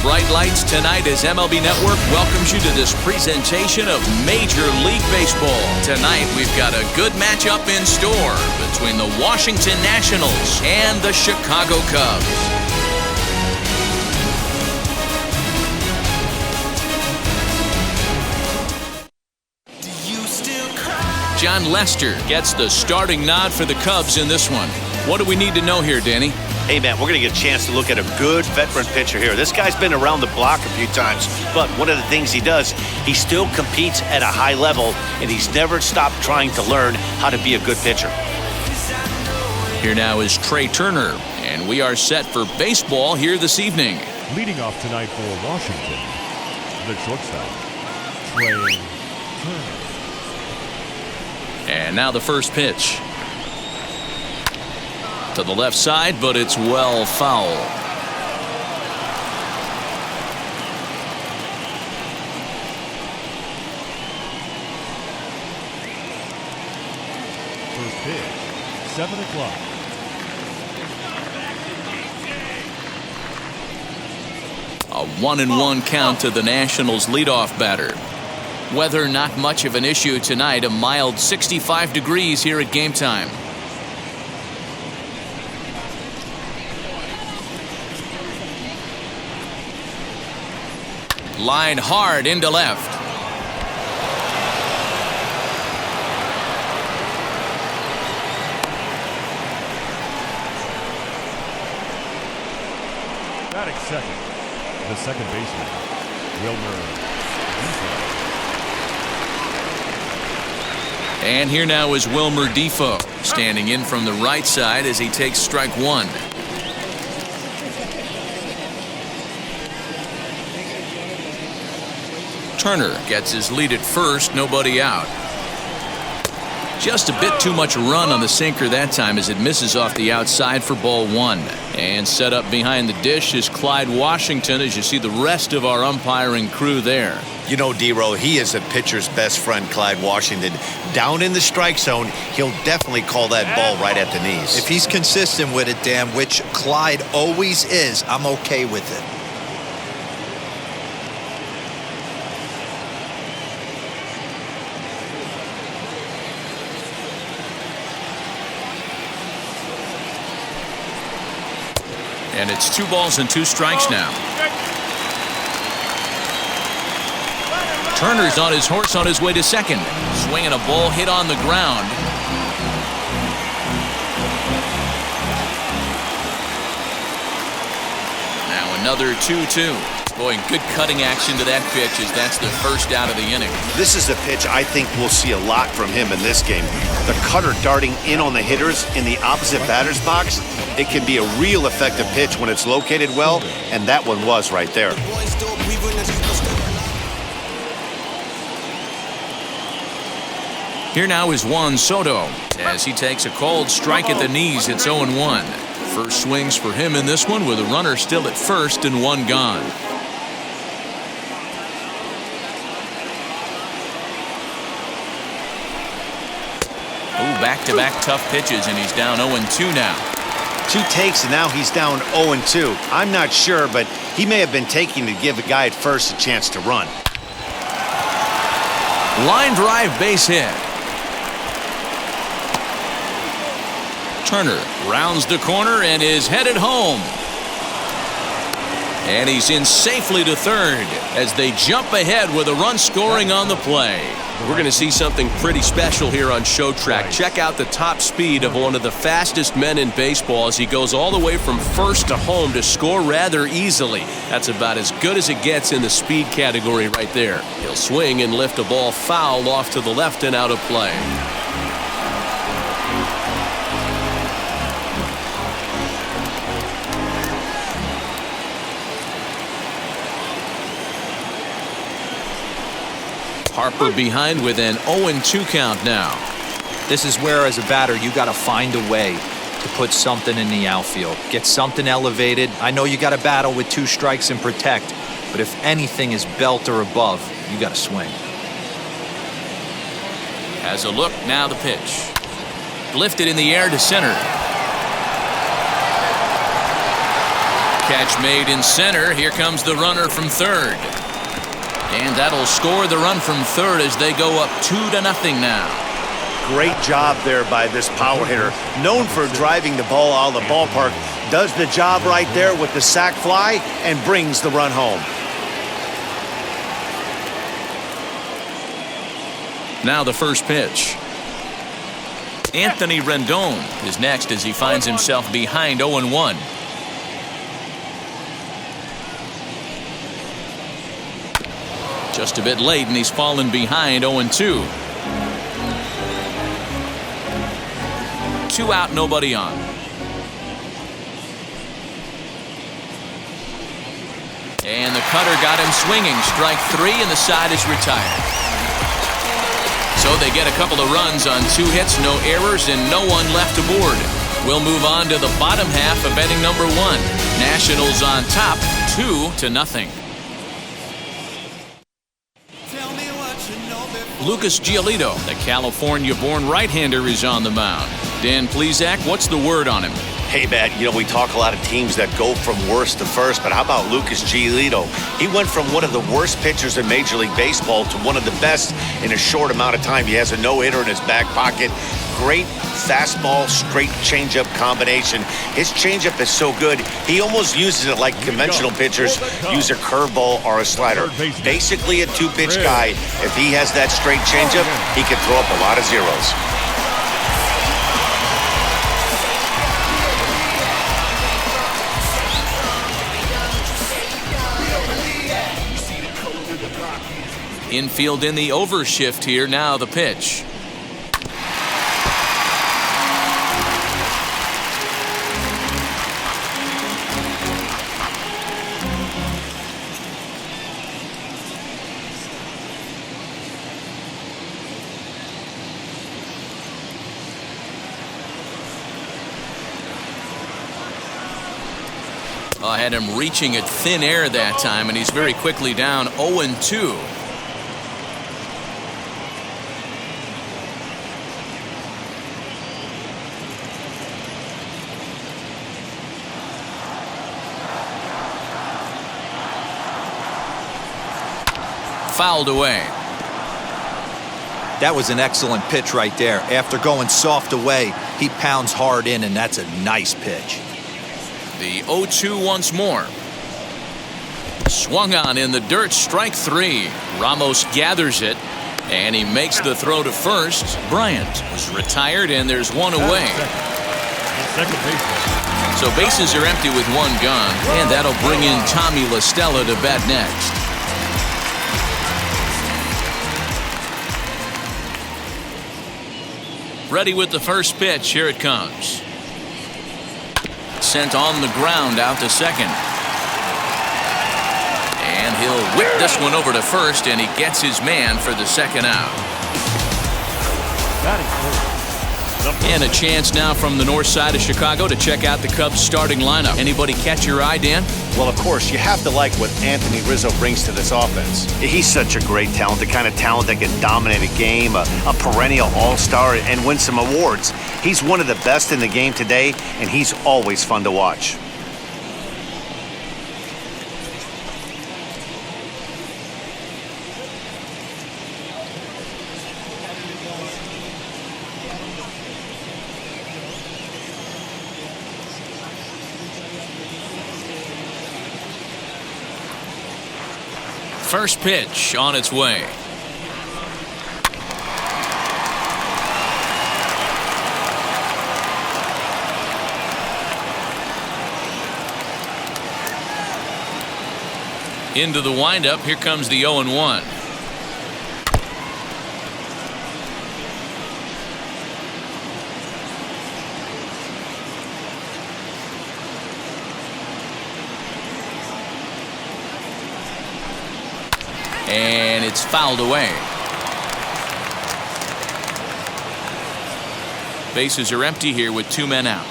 bright lights tonight as MLB Network welcomes you to this presentation of Major League Baseball. Tonight, we've got a good matchup in store between the Washington Nationals and the Chicago Cubs. John Lester gets the starting nod for the Cubs in this one. What do we need to know here, Danny? Hey, man, we're going to get a chance to look at a good veteran pitcher here. This guy's been around the block a few times, but one of the things he does, he still competes at a high level, and he's never stopped trying to learn how to be a good pitcher. Here now is Trey Turner, and we are set for baseball here this evening. Leading off tonight for Washington, the shortstop, Trey Turner. And now the first pitch. To the left side, but it's well foul. First pitch, 7 o'clock. A 1-1 count to the Nationals leadoff batter. Weather not much of an issue tonight. A mild 65 degrees here at game time. Line hard into left. Batting second, the second baseman, Wilmer. And here now is Wilmer Defoe, standing in from the right side as he takes strike one. Turner gets his lead at first, nobody out. Just a bit too much run on the sinker that time as it misses off the outside for ball one. And set up behind the dish is Clyde Washington as you see the rest of our umpiring crew there. You know, D-Row, he is a pitcher's best friend, Clyde Washington. Down in the strike zone, he'll definitely call that ball right at the knees. If he's consistent with it, Dan, which Clyde always is, I'm okay with it. And it's 2 balls and 2 strikes now. Turner's on his horse on his way to second. Swinging a ball hit on the ground. Now another 2-2. Boy, good cutting action to that pitch as that's the first out of the inning. This is a pitch I think we'll see a lot from him in this game. The cutter darting in on the hitters in the opposite batter's box. It can be a real effective pitch when it's located well, and that one was right there. Here now is Juan Soto as he takes a called strike at the knees. It's 0-1. First swings for him in this one with a runner still at first and 1 gone. Ooh, back-to-back tough pitches, and he's down 0-2 now. 2 takes, and now he's down 0-2. I'm not sure, but he may have been taking to give a guy at first a chance to run. Line drive base hit. Turner rounds the corner and is headed home. And he's in safely to third as they jump ahead with a run scoring on the play. We're going to see something pretty special here on Show Track. Check out the top speed of one of the fastest men in baseball as he goes all the way from first to home to score rather easily. That's about as good as it gets in the speed category right there. He'll swing and lift a ball foul off to the left and out of play. Harper behind with an 0-2 count now. This is where, as a batter, you got to find a way to put something in the outfield. Get something elevated. I know you got to battle with 2 strikes and protect, but if anything is belt or above, you got to swing. Has a look, now the pitch. Lifted in the air to center. Catch made in center. Here comes the runner from third. And that'll score the run from third as they go up 2-0 now. Great job there by this power hitter. Known for driving the ball out of the ballpark. Does the job right there with the sac fly and brings the run home. Now the first pitch. Anthony Rendon is next as he finds himself behind 0-1. Just a bit late, and he's fallen behind 0-2. 2 out, nobody on. And the cutter got him swinging. Strike 3, and the side is retired. So they get a couple of runs on 2 hits, no errors, and no one left aboard. We'll move on to the bottom half of inning number 1. Nationals on top, 2-0. Lucas Giolito, the California-born right-hander, is on the mound. Dan Plesac, what's the word on him? Hey, Matt, you know, we talk a lot of teams that go from worst to first, but how about Lucas Giolito? He went from one of the worst pitchers in Major League Baseball to one of the best in a short amount of time. He has a no-hitter in his back pocket. Great fastball, straight changeup combination. His changeup is so good, he almost uses it like conventional pitchers use a curveball or a slider. Basically a 2-pitch guy. If he has that straight changeup, he can throw up a lot of zeros. Infield in the overshift here. Now the pitch. I had him reaching at thin air that time, and he's very quickly down 0-2. Fouled away. That was an excellent pitch right there. After going soft away, he pounds hard in, and that's a nice pitch. The 0-2 once more. Swung on in the dirt, strike 3. Ramos gathers it, and he makes the throw to first. Bryant was retired, and there's one away. Second baseman. So bases are empty with 1 gone, and that'll bring in Tommy La Stella to bat next. Ready with the first pitch. Here it comes. Sent on the ground out to second. And he'll whip this one over to first, and he gets his man for the second out. And a chance now from the north side of Chicago to check out the Cubs starting lineup. Anybody catch your eye, Dan? Well, of course, you have to like what Anthony Rizzo brings to this offense. He's such a great talent, the kind of talent that can dominate a game, a perennial all-star, and win some awards. He's one of the best in the game today, and he's always fun to watch. First pitch on its way. Into the windup. Here comes the 0-1. And it's fouled away. Bases are empty here with 2 men out.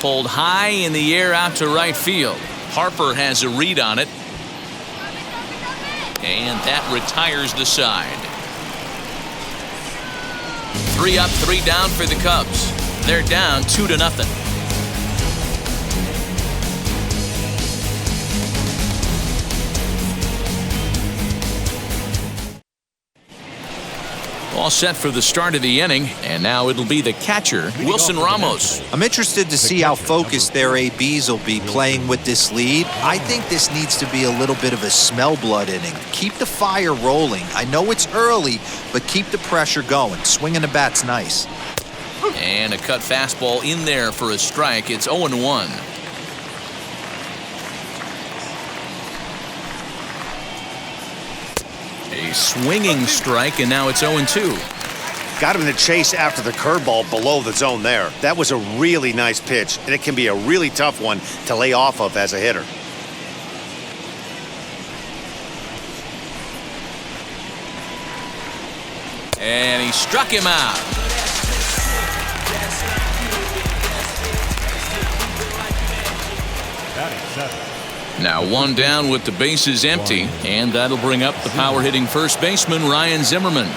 Pulled high in the air out to right field. Harper has a read on it. And that retires the side. 3 up, 3 down for the Cubs. They're down 2-0. All set for the start of the inning, and now it'll be the catcher, Wilson Ramos. I'm interested to see how focused their ABs will be playing with this lead. I think this needs to be a little bit of a smell blood inning. Keep the fire rolling. I know it's early, but keep the pressure going. Swinging the bat's nice. And a cut fastball in there for a strike. It's 0-1. A swinging strike, and now it's 0-2. Got him in the chase after the curveball below the zone there. That was a really nice pitch, and it can be a really tough one to lay off of as a hitter. And he struck him out. Now 1 down with the bases empty, and that'll bring up the power hitting first baseman Ryan Zimmerman.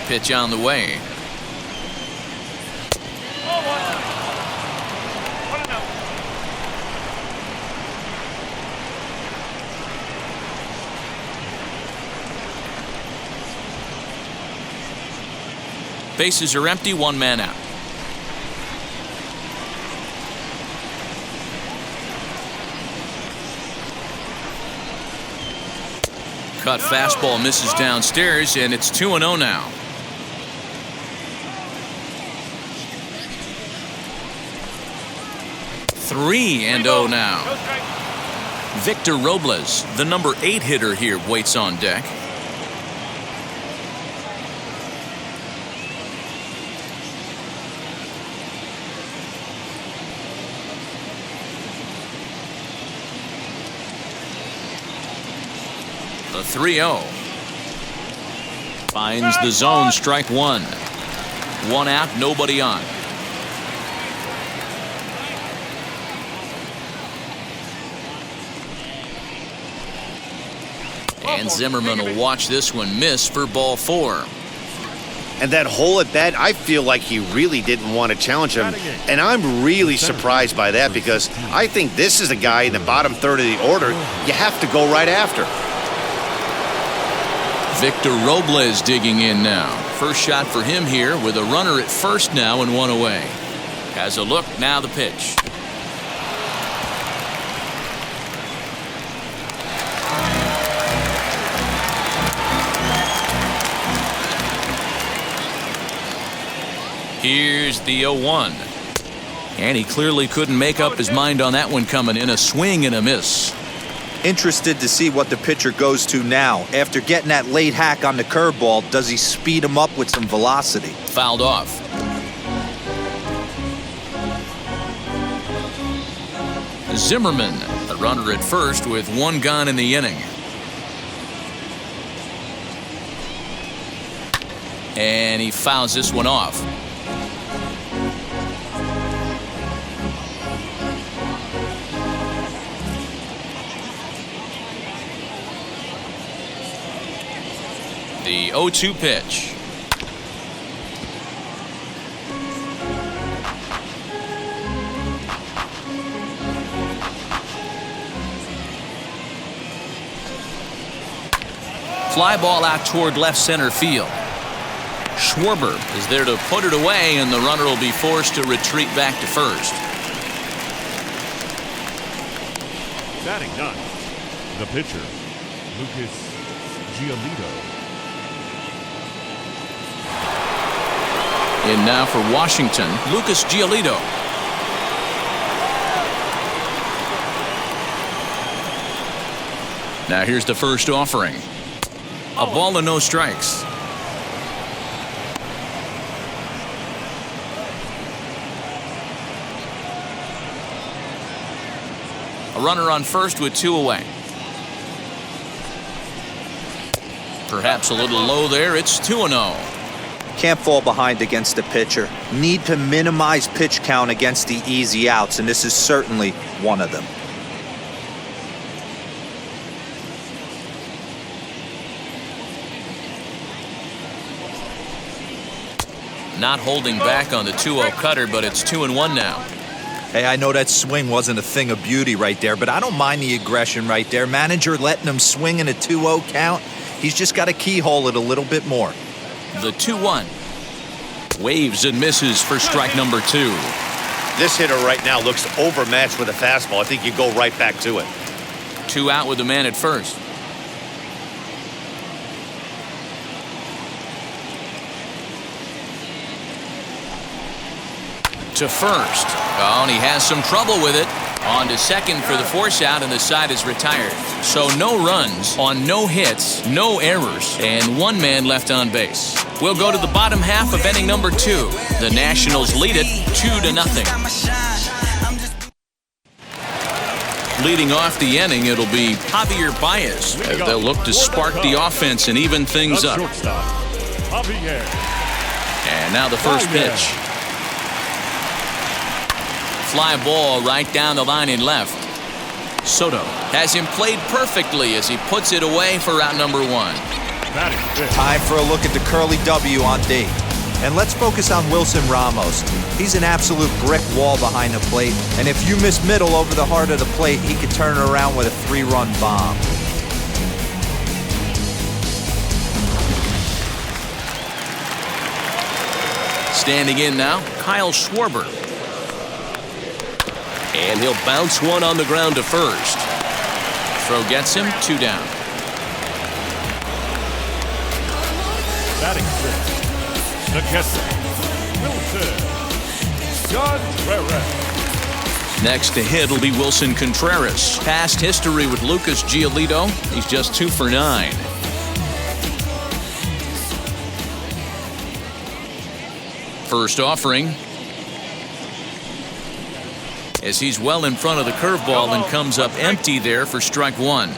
Pitch on the way. Bases are empty, 1 man out. Cut fastball misses downstairs, and it's 2-0 now. Three and 0 now. Victor Robles, the number 8 hitter here, waits on deck. The 3-0. Finds the zone, strike 1. 1 out, nobody on. And Zimmerman will watch this one miss for ball 4. And that hole at bat, I feel like he really didn't want to challenge him. And I'm really surprised by that, because I think this is a guy in the bottom third of the order you have to go right after. Victor Robles digging in now. First shot for him here with a runner at first now and 1 away. Has a look, now the pitch. Here's the 0-1. And he clearly couldn't make up his mind on that one coming in. A swing and a miss. Interested to see what the pitcher goes to now. After getting that late hack on the curveball, does he speed him up with some velocity? Fouled off. Zimmerman, the runner at first with 1 gone in the inning. And he fouls this one off. The 0-2 pitch. Fly ball out toward left center field. Schwarber is there to put it away, and the runner will be forced to retreat back to first. Batting ninth, the pitcher, Lucas Giolito. In now for Washington, Lucas Giolito. Now here's the first offering. A ball and no strikes. A runner on first with 2 away. Perhaps a little low there. It's 2-0. Can't fall behind against the pitcher. Need to minimize pitch count against the easy outs, and this is certainly one of them. Not holding back on the 2-0 cutter, but it's 2-1 now. Hey, I know that swing wasn't a thing of beauty right there, but I don't mind the aggression right there. Manager letting him swing in a 2-0 count. He's just got to keyhole it a little bit more. The 2-1. Waves and misses for strike number 2. This hitter right now looks overmatched with a fastball. I think you go right back to it. 2 out with the man at first. To first. Oh, and he has some trouble with it. On to second for the force out, and the side is retired. So no runs on no hits, no errors, and 1 man left on base. We'll go to the bottom half of inning number 2. The Nationals lead it 2-0. Leading off the inning, it'll be Javier Baez. They'll look to spark the offense and even things up. And now the first pitch. Fly ball right down the line in left. Soto has him played perfectly as he puts it away for out number 1. Time for a look at the curly W on D. And let's focus on Wilson Ramos. He's an absolute brick wall behind the plate, and if you miss middle over the heart of the plate, he could turn it around with a 3-run bomb. Standing in now, Kyle Schwarber. And he'll bounce one on the ground to first. Throw gets him, 2 down. Batting fifth, the catcher, Wilson Contreras. Next to hit will be Wilson Contreras. Past history with Lucas Giolito. He's just 2 for 9. First offering. As he's well in front of the curveball and comes up empty there for strike 1.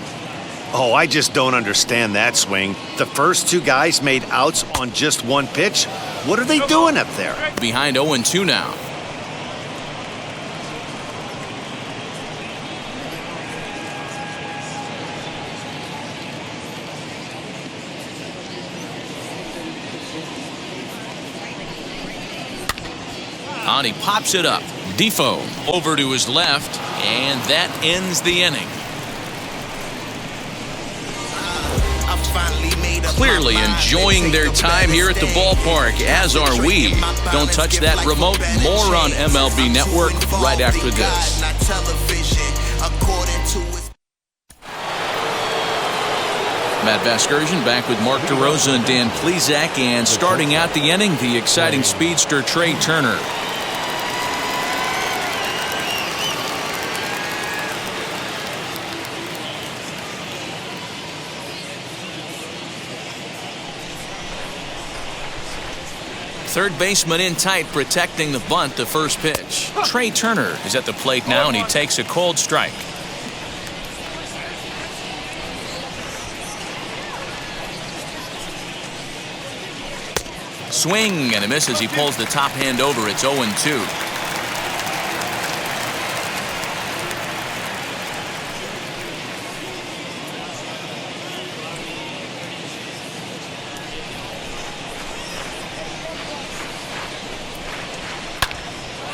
Oh, I just don't understand that swing. The first 2 guys made outs on just 1 pitch. What are they doing up there? Behind 0-2 now. On, he pops it up. Defoe over to his left, and that ends the inning. Clearly enjoying their time here at the ballpark, as are we. Don't touch that remote. More on MLB Network right after this. Matt Vasgersian back with Mark DeRosa and Dan Plesac, and starting out the inning, the exciting speedster Trey Turner. Third baseman in tight, protecting the bunt, the first pitch. Trey Turner is at the plate now, and he takes a cold strike. Swing and a miss as he pulls the top hand over. It's 0-2.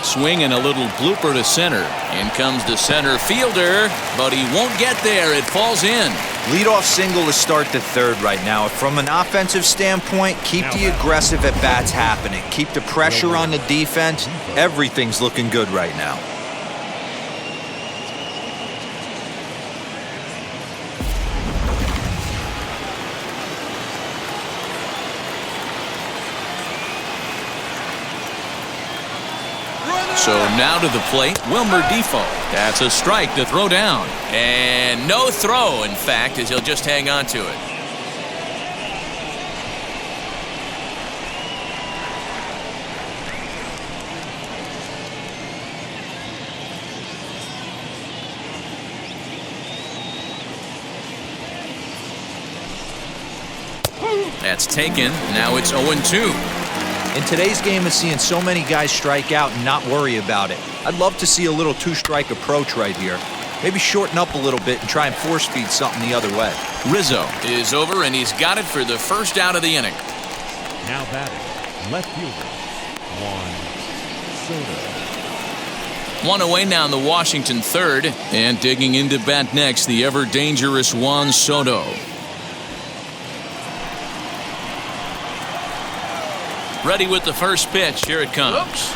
Swing and a little blooper to center. In comes the center fielder, but he won't get there. It falls in. Leadoff single to start the third right now. From an offensive standpoint, keep the aggressive at-bats happening. Keep the pressure on the defense. Everything's looking good right now. So now to the plate, Wilmer Defoe. That's a strike to throw down. And no throw, in fact, as he'll just hang on to it. That's taken. Now it's 0-2. In today's game of seeing so many guys strike out and not worry about it, I'd love to see a little 2-strike approach right here. Maybe shorten up a little bit and try and force feed something the other way. Rizzo is over, and he's got it for the first out of the inning. Now batting, left fielder, Soto. One away now in the Washington third, and digging into bat next, the ever dangerous Juan Soto. Ready with the first pitch. Here it comes.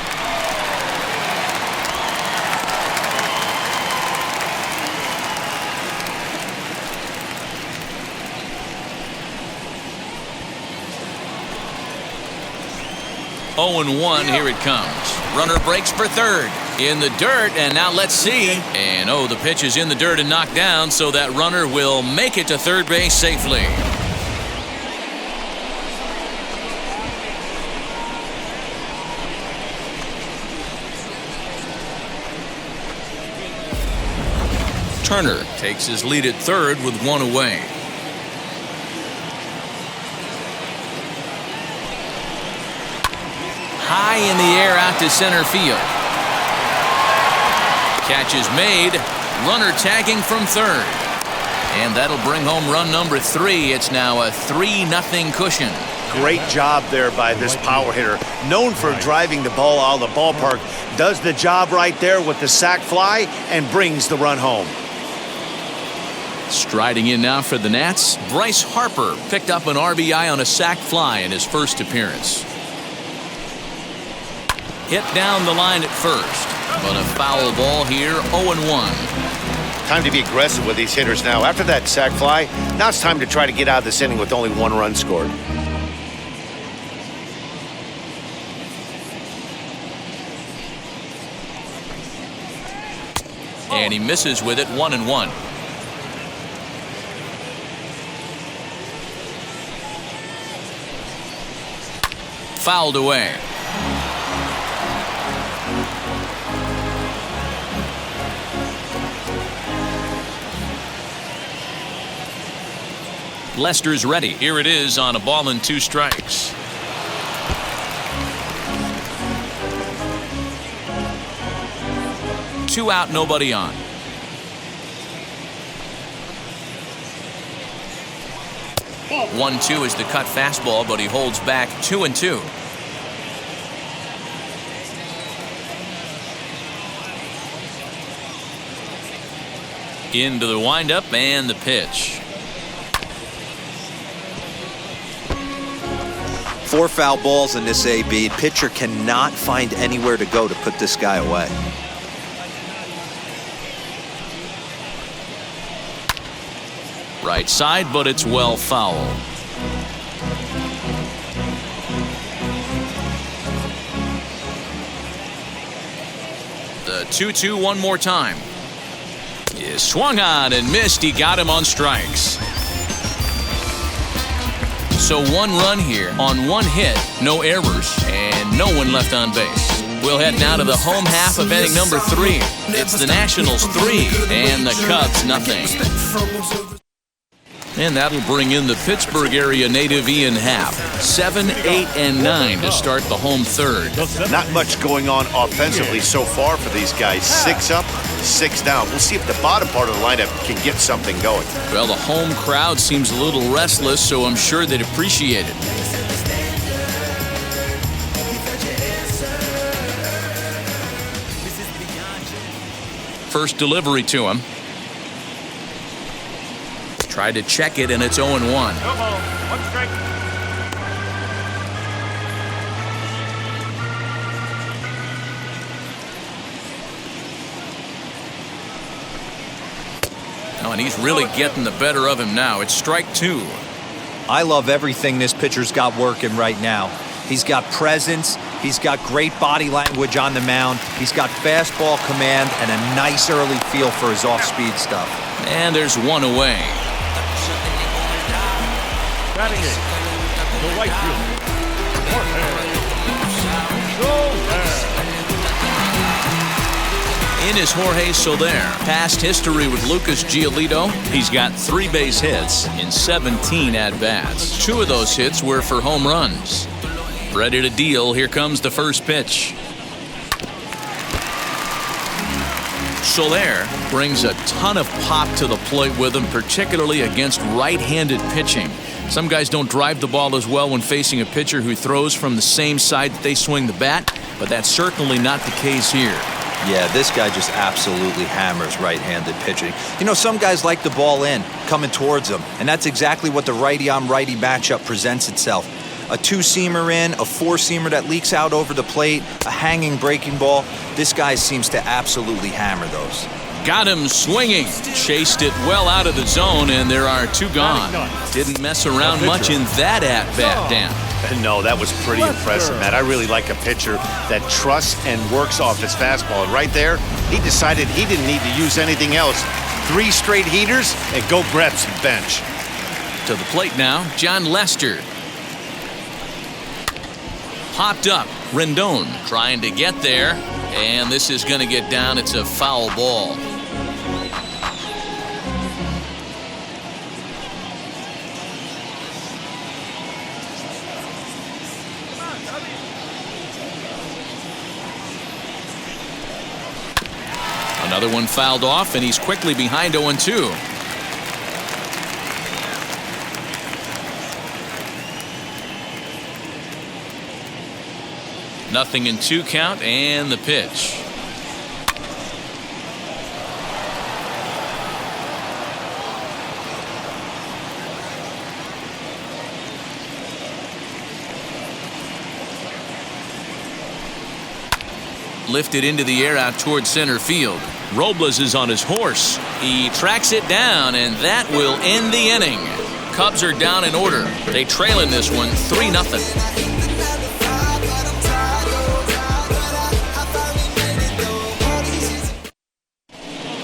Oh and 1. Here it comes. Runner breaks for third. In the dirt, and now let's see. And oh, the pitch is in the dirt and knocked down, so that runner will make it to third base safely. Turner takes his lead at third with one away. High in the air out to center field. Catch is made. Runner tagging from third. And that'll bring home run number 3. It's now a 3-0 cushion. Great job there by this power hitter. Known for driving the ball out of the ballpark. Does the job right there with the sac fly and brings the run home. Striding in now for the Nats, Bryce Harper picked up an RBI on a sac fly in his first appearance. Hit down the line at first, but a foul ball here, 0-1. Time to be aggressive with these hitters now. After that sac fly, now it's time to try to get out of this inning with only 1 run scored. And he misses with it, 1-1. Fouled away. Lester's ready. Here it is on a ball and 2 strikes. Two out, nobody on. One, 2 is the cut fastball, but he holds back 2-2. Into the windup and the pitch. 4 foul balls in this AB. Pitcher cannot find anywhere to go to put this guy away. Right side, but it's well foul. The 2-2 one more time. He swung on and missed. He got him on strikes. So 1 run here on 1 hit, no errors, and no one left on base. We'll head now to the home half of inning number 3. It's the Nationals 3 and the Cubs nothing. And that'll bring in the Pittsburgh area native Ian Happ. 7, 8, and 9 to start the home third. Not much going on offensively so far for these guys. 6 up, 6 down. We'll see if the bottom part of the lineup can get something going. Well, the home crowd seems a little restless, so I'm sure they'd appreciate it. First delivery to him. Tried to check it, and it's 0-1. Oh, and he's really getting the better of him now. It's strike 2. I love everything this pitcher's got working right now. He's got presence. He's got great body language on the mound. He's got fastball command and a nice early feel for his off-speed stuff. And there's 1 away. Batting it, the right fielder, In is Jorge Soler. Past history with Lucas Giolito. He's got 3 base hits in 17 at-bats. 2 of those hits were for home runs. Ready to deal. Here comes the first pitch. Soler brings a ton of pop to the plate with him, particularly against right-handed pitching. Some guys don't drive the ball as well when facing a pitcher who throws from the same side that they swing the bat, but that's certainly not the case here. Yeah, this guy just absolutely hammers right-handed pitching. You know, some guys like the ball in, coming towards them, and that's exactly what the righty-on-righty matchup presents itself. A two-seamer in, a four-seamer that leaks out over the plate, a hanging breaking ball. This guy seems to absolutely hammer those. Got him swinging. Chased it well out of the zone, and there are two gone. Didn't mess around much in that at-bat, Dan. No, that was pretty impressive, Matt. I really like a pitcher that trusts and works off his fastball. And right there, he decided he didn't need to use anything else. 3 straight heaters and go grab some bench. To the plate now, John Lester. Popped up, Rendon trying to get there, and this is going to get down. It's a foul ball. Another one fouled off, and he's quickly behind 0-2. Nothing in 2 count, and the pitch. Lifted into the air out toward center field. Robles is on his horse. He tracks it down, and that will end the inning. Cubs are down in order. They trail in this one 3-0.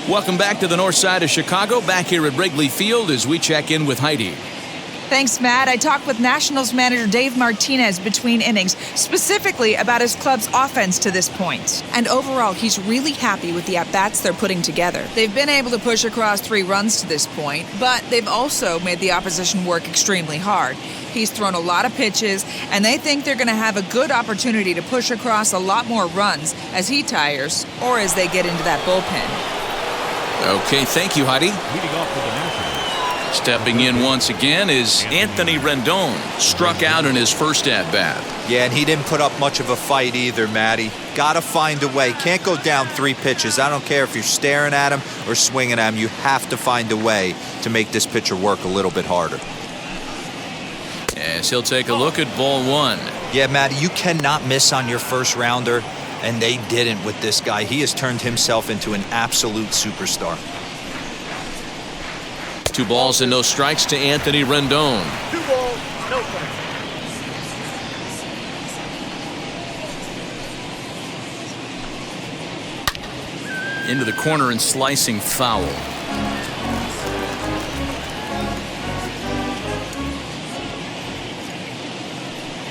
Welcome back to the north side of Chicago, back here at Wrigley Field as we check in with Heidi. Thanks, Matt. I talked with Nationals manager Dave Martinez between innings, specifically about his club's offense to this point. And overall, he's really happy with the at-bats they're putting together. They've been able to push across 3 runs to this point, but they've also made the opposition work extremely hard. He's thrown a lot of pitches, and they think they're going to have a good opportunity to push across a lot more runs as he tires or as they get into that bullpen. Okay, thank you, Heidi. Leading off for the Nationals. Stepping in once again is Anthony Rendon. Struck out in his first at-bat. Yeah, and he didn't put up much of a fight either, Matty. Gotta find a way. Can't go down 3 pitches. I don't care if you're staring at him or swinging at him. You have to find a way to make this pitcher work a little bit harder. As he'll take a look at ball 1. Yeah, Matty, you cannot miss on your first rounder, and they didn't with this guy. He has turned himself into an absolute superstar. 2 balls and no strikes to Anthony Rendon. 2 balls, no strikes. Into the corner and slicing foul.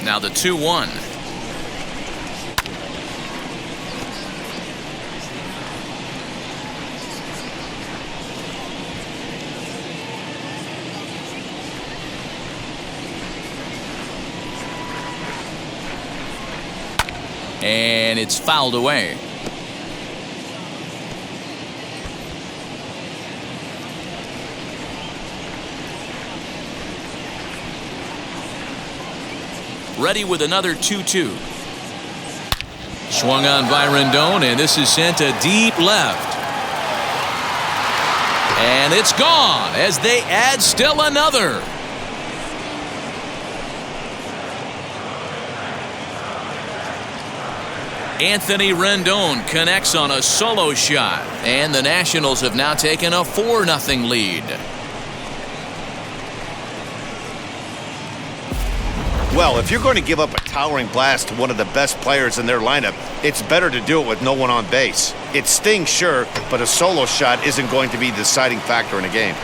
Now the 2-1. And it's fouled away. Ready with another 2-2. Swung on by Rendon, and this is sent to deep left. And it's gone as they add still another. Anthony Rendon connects on a solo shot, and the Nationals have now taken a 4-0 lead. Well, if you're going to give up a towering blast to one of the best players in their lineup, it's better to do it with no one on base. It stings, sure, but a solo shot isn't going to be the deciding factor in a game.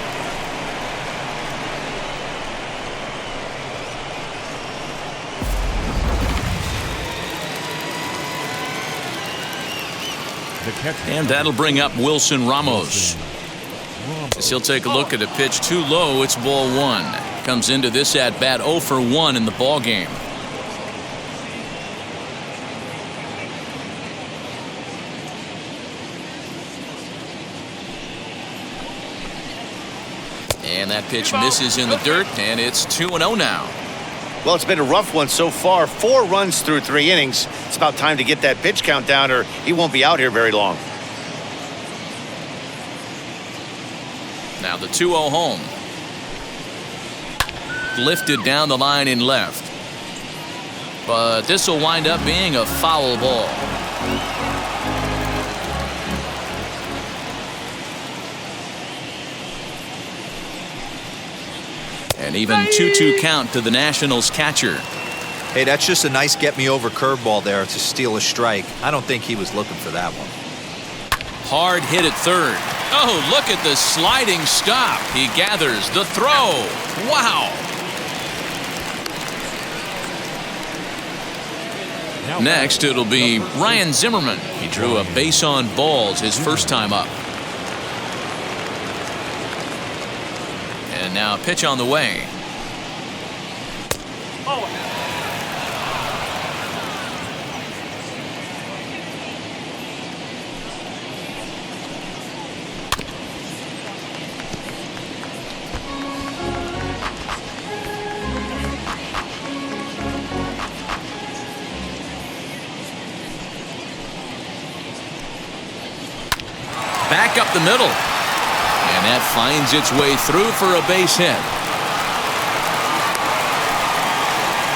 And that'll bring up Wilson Ramos. As he'll take a look at a pitch too low. It's ball 1. Comes into this at bat 0 for 1 in the ball game. And that pitch misses in the dirt, and it's 2-0 now. Well, it's been a rough one so far. 4 runs through 3 innings. It's about time to get that pitch count down, or he won't be out here very long. Now the 2-0 home. Lifted down the line in left. But this will wind up being a foul ball. An even 2-2 count to the Nationals catcher. Hey, that's just a nice get-me-over curveball there to steal a strike. I don't think he was looking for that one. Hard hit at third. Oh, look at the sliding stop. He gathers the throw. Wow. Next, it'll be Ryan Zimmerman. He drew a base on balls his first time up. And now a pitch on the way. Back up the middle. And that finds its way through for a base hit.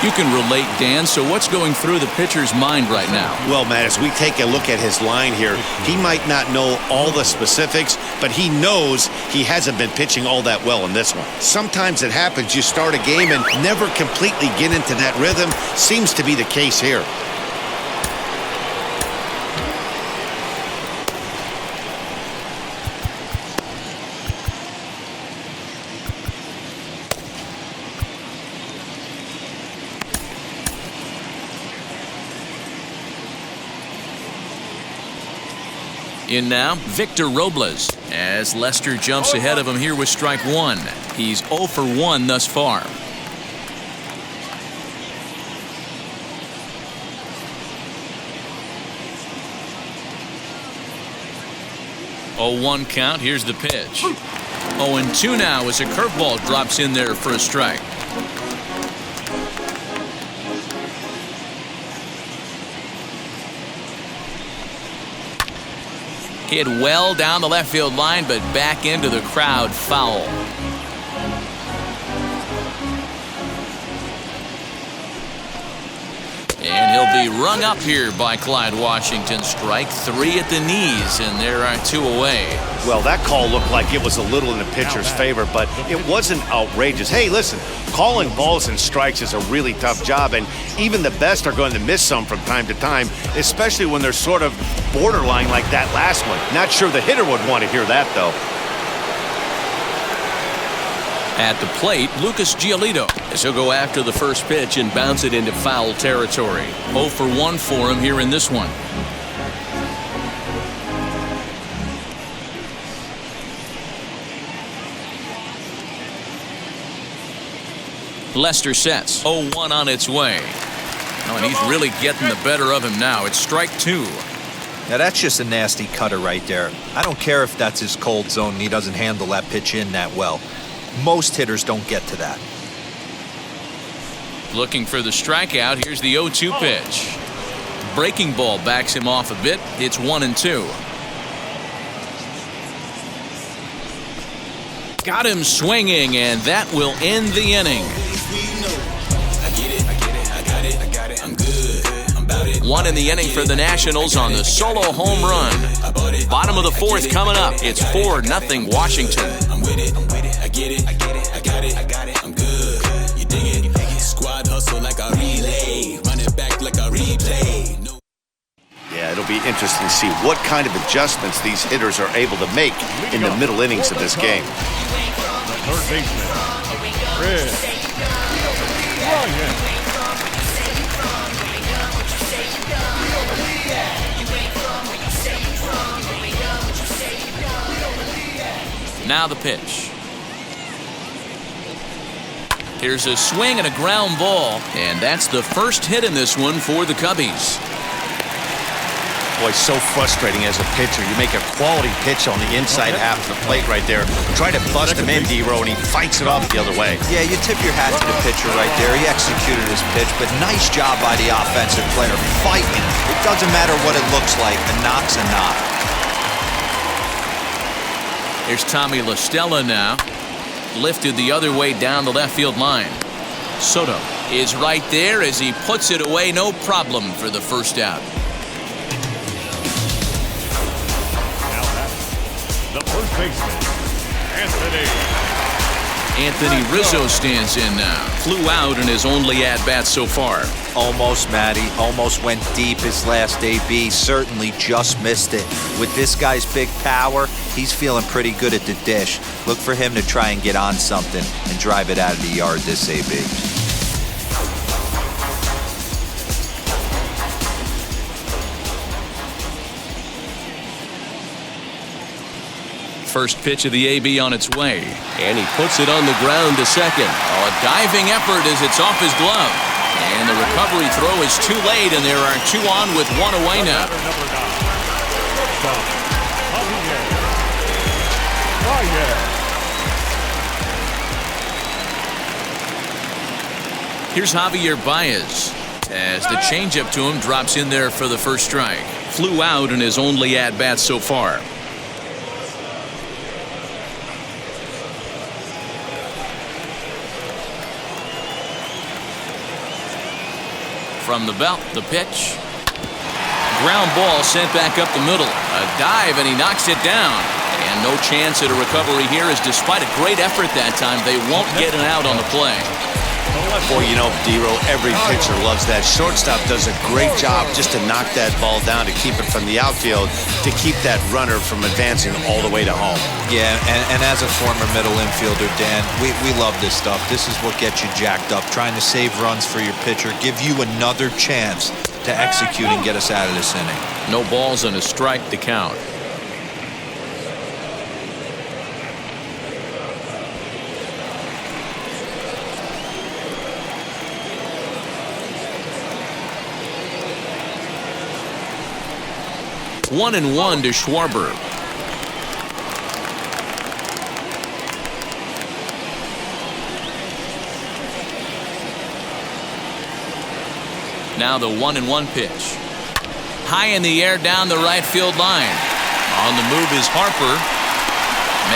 You can relate, Dan, so what's going through the pitcher's mind right now? Well, Matt, as we take a look at his line here, he might not know all the specifics, but he knows he hasn't been pitching all that well in this one. Sometimes it happens, you start a game and never completely get into that rhythm. Seems to be the case here. In now, Victor Robles, as Lester jumps ahead of him here with strike 1. He's 0 for 1 thus far. Oh, 1 count. Here's the pitch. 0-2 now as a curveball drops in there for a strike. Hit well down the left field line, but back into the crowd, foul. And he'll be rung up here by Clyde Washington. Strike 3 at the knees, and there are 2 away. Well, that call looked like it was a little in the pitcher's favor, but it wasn't outrageous. Hey, listen, calling balls and strikes is a really tough job, and even the best are going to miss some from time to time, especially when they're sort of borderline like that last one. Not sure the hitter would want to hear that, though. At the plate, Lucas Giolito, as he'll go after the first pitch and bounce it into foul territory. 0 for 1 for him here in this one. Lester sets. 0-1 on its way. Oh, and he's really getting the better of him now. It's strike 2. Now that's just a nasty cutter right there. I don't care if that's his cold zone and he doesn't handle that pitch in that well. Most hitters don't get to that. Looking for the strikeout. Here's the 0-2 pitch. Breaking ball backs him off a bit. It's 1-2. Got him swinging, and that will end the inning. One in the inning for the Nationals on the solo home run. Bottom of the 4th coming up. It's 4-0 Washington. I'm with it. I get it. I got it. I'm good. You dig it? Squad hustle like a relay. Run it back like a replay. Yeah, it'll be interesting to see what kind of adjustments these hitters are able to make in the middle innings of this game. The third baseman, Ryan. Now the pitch. Here's a swing and a ground ball, and that's the first hit in this one for the Cubbies. Boy, so frustrating as a pitcher. You make a quality pitch on the inside half of the plate right there. Try to bust him in, D-Row, and he fights it off the other way. Yeah, you tip your hat to the pitcher right there. He executed his pitch, but nice job by the offensive player fighting. It doesn't matter what it looks like. A knock's a knock. Here's Tommy La Stella now. Lifted the other way down the left field line. Soto is right there as he puts it away. No problem for the first out. Now that's the first baseman, Anthony Rizzo stands in now. Flew out in his only at-bat so far. Almost, Matty. Almost went deep his last AB. Certainly just missed it. With this guy's big power, he's feeling pretty good at the dish. Look for him to try and get on something and drive it out of the yard this AB. First pitch of the AB on its way. And he puts it on the ground to second. Oh, a diving effort as it's off his glove. And the recovery throw is too late, and there are 2 on with 1 away now. Here's Javier Baez as the changeup to him drops in there for the first strike. Flew out in his only at-bat so far. From the belt, the pitch. Ground ball sent back up the middle. A dive, and he knocks it down. And no chance at a recovery here, as despite a great effort that time, they won't get an out on the play. Boy, you know, D-Row, every pitcher loves that. Shortstop does a great job just to knock that ball down, to keep it from the outfield, to keep that runner from advancing all the way to home. Yeah, and as a former middle infielder, Dan, we love this stuff. This is what gets you jacked up, trying to save runs for your pitcher, give you another chance to execute and get us out of this inning. No balls and a strike to count. One and one to Schwarber. Now the 1-1 pitch. High in the air down the right field line. On the move is Harper.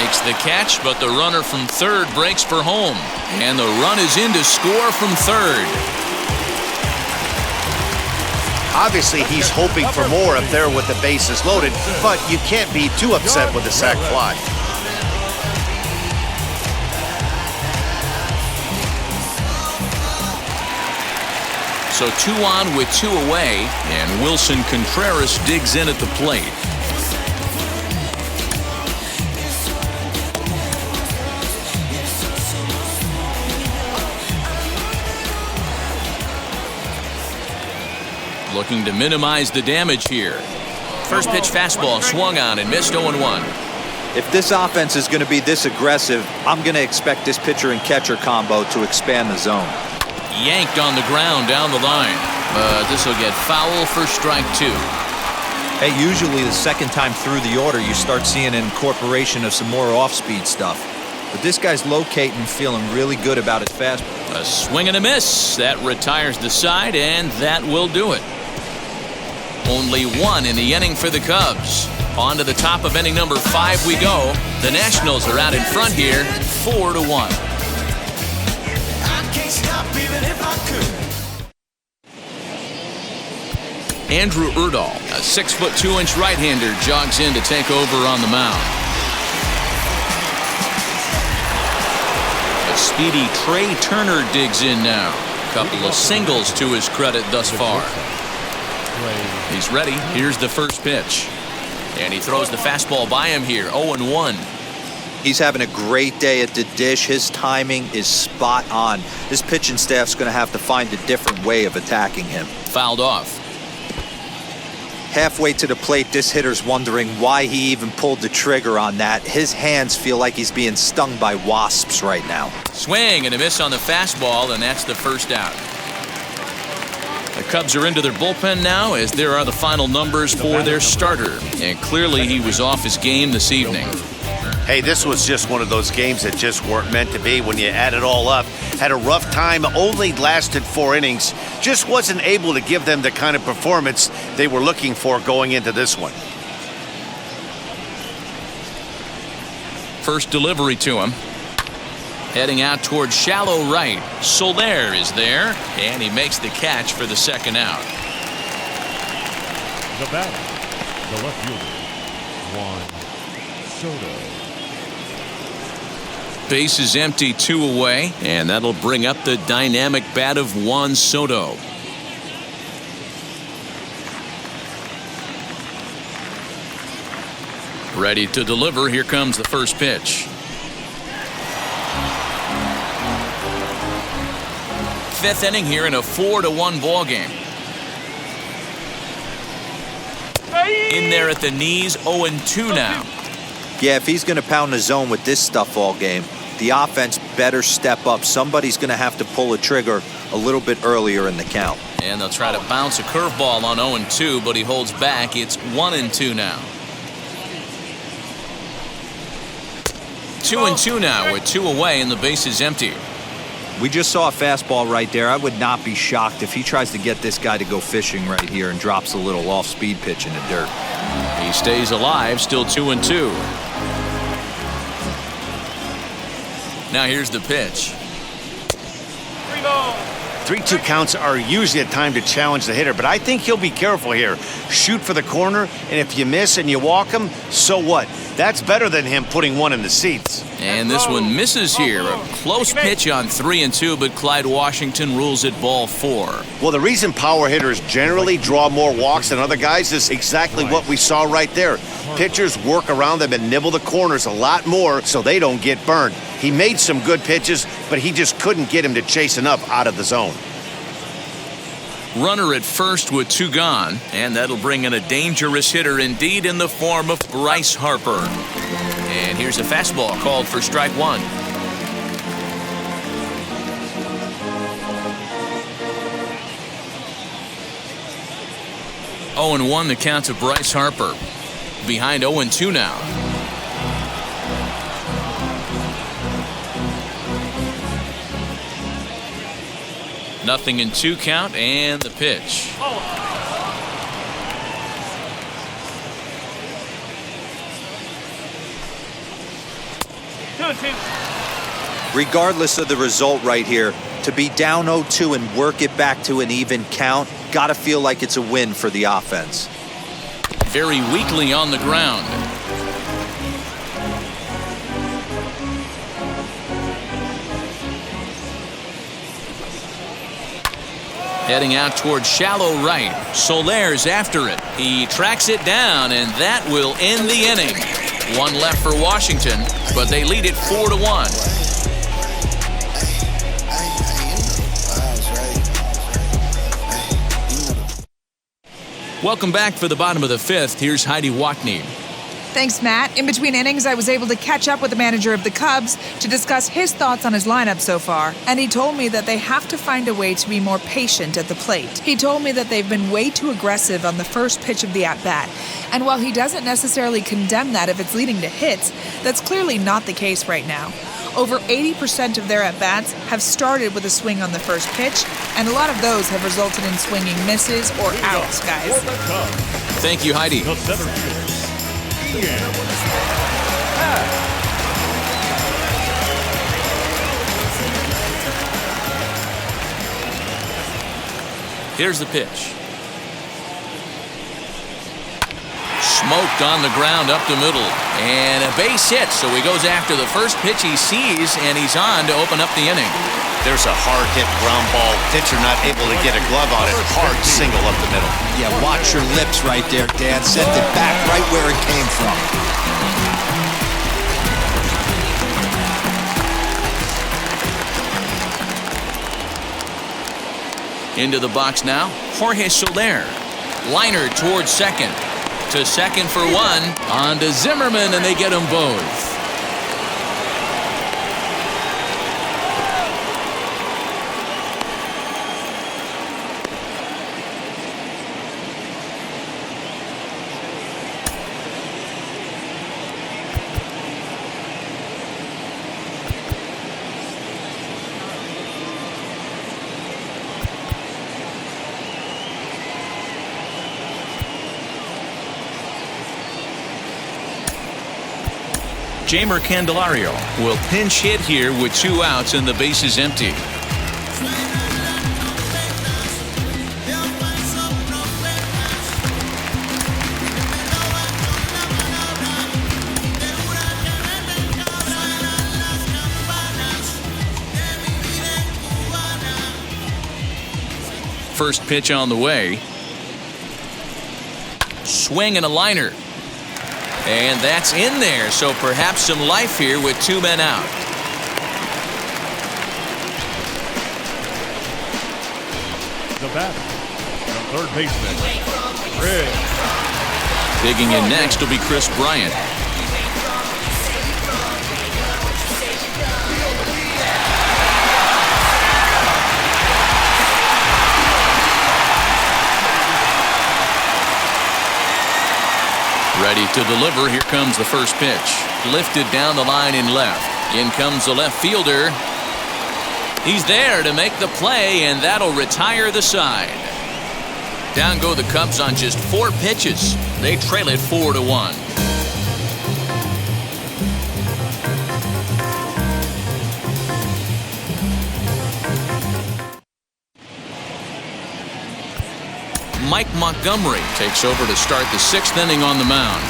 Makes the catch, but the runner from third breaks for home. And the run is in to score from third. Obviously, he's hoping for more up there with the bases loaded, but you can't be too upset with the sac fly. So 2 on with 2 away, and Wilson Contreras digs in at the plate. Looking to minimize the damage here. First pitch fastball swung on and missed 0-1. If this offense is going to be this aggressive, I'm going to expect this pitcher and catcher combo to expand the zone. Yanked on the ground down the line, but this will get foul for strike 2. Hey, usually the second time through the order, you start seeing an incorporation of some more off-speed stuff. But this guy's locating, feeling really good about his fastball. A swing and a miss. That retires the side, and that will do it. Only 1 in the inning for the Cubs. On to the top of inning number 5 we go. The Nationals are out in front here, 4-1. Andrew Erdahl, a 6'2" right-hander, jogs in to take over on the mound. A speedy Trey Turner digs in now. Couple of singles to his credit thus far. He's ready. Here's the first pitch. And he throws the fastball by him here, 0-1. He's having a great day at the dish. His timing is spot on. This pitching staff's going to have to find a different way of attacking him. Fouled off. Halfway to the plate, this hitter's wondering why he even pulled the trigger on that. His hands feel like he's being stung by wasps right now. Swing and a miss on the fastball, and that's the first out. The Cubs are into their bullpen now, as there are the final numbers for their starter. And clearly he was off his game this evening. Hey, this was just one of those games that just weren't meant to be when you add it all up. Had a rough time, only lasted 4 innings. Just wasn't able to give them the kind of performance they were looking for going into this one. First delivery to him. Heading out towards shallow right. Soler is there, and he makes the catch for the second out. The batter, the left fielder, Juan Soto. Base is empty, 2 away, and that'll bring up the dynamic bat of Juan Soto. Ready to deliver. Here comes the first pitch. Fifth inning here in a 4-1 ball game. In there at the knees, 0-2 now. Yeah, if he's going to pound the zone with this stuff all game, the offense better step up. Somebody's going to have to pull a trigger a little bit earlier in the count. And they'll try to bounce a curveball on 0-2, but he holds back. It's 1-2 now. 2-2 now with 2 away and the base is empty. We just saw a fastball right there. I would not be shocked if he tries to get this guy to go fishing right here and drops a little off-speed pitch in the dirt. He stays alive, still 2-2. Now here's the pitch. 3-2 counts are usually a time to challenge the hitter, but I think he'll be careful here. Shoot for the corner, and if you miss and you walk him, so what? That's better than him putting one in the seats. And this one misses here. A close pitch on 3-2, but Clyde Washington rules it ball 4. Well, the reason power hitters generally draw more walks than other guys is exactly what we saw right there. Pitchers work around them and nibble the corners a lot more so they don't get burned. He made some good pitches, but he just couldn't get him to chase enough out of the zone. Runner at first with 2 gone, and that'll bring in a dangerous hitter indeed in the form of Bryce Harper. And here's a fastball called for strike 1. Oh, 0-1 the count to Bryce Harper. Behind 0-2 now. Nothing in 2 count and the pitch. Regardless of the result right here, to be down 0-2 and work it back to an even count, gotta feel like it's a win for the offense. Very weakly on the ground. Heading out towards shallow right. Soler's after it. He tracks it down, and that will end the inning. 1 left for Washington, but they lead it 4-1. Welcome back for the bottom of the 5th. Here's Heidi Watney. Thanks, Matt. In between innings, I was able to catch up with the manager of the Cubs to discuss his thoughts on his lineup so far. And he told me that they have to find a way to be more patient at the plate. He told me that they've been way too aggressive on the first pitch of the at-bat. And while he doesn't necessarily condemn that if it's leading to hits, that's clearly not the case right now. Over 80% of their at-bats have started with a swing on the first pitch, and a lot of those have resulted in swinging misses or outs, guys. Thank you, Heidi. The center fielder, Here's the pitch. Smoked on the ground up the middle. And a base hit, so he goes after the first pitch he sees, and he's on to open up the inning. There's a hard hit ground ball. Pitcher not able to get a glove on it. Hard single up the middle. Yeah, watch your lips right there, Dan. Sent it back right where it came from. Into the box now, Jorge Soler. Liner towards second. To second for 1. On to Zimmerman, and they get them both. Jamer Candelario will pinch hit here with 2 outs and the bases empty. First pitch on the way. Swing and a liner. And that's in there, so perhaps some life here with 2 men out. The batter, the third baseman, Chris. Digging in next will be Chris Bryant. Ready to deliver. Here comes the first pitch. Lifted down the line in left. In comes the left fielder. He's there to make the play, and that'll retire the side. Down go the Cubs on just 4 pitches. They trail it 4-1. Mike Montgomery takes over to start the 6th inning on the mound.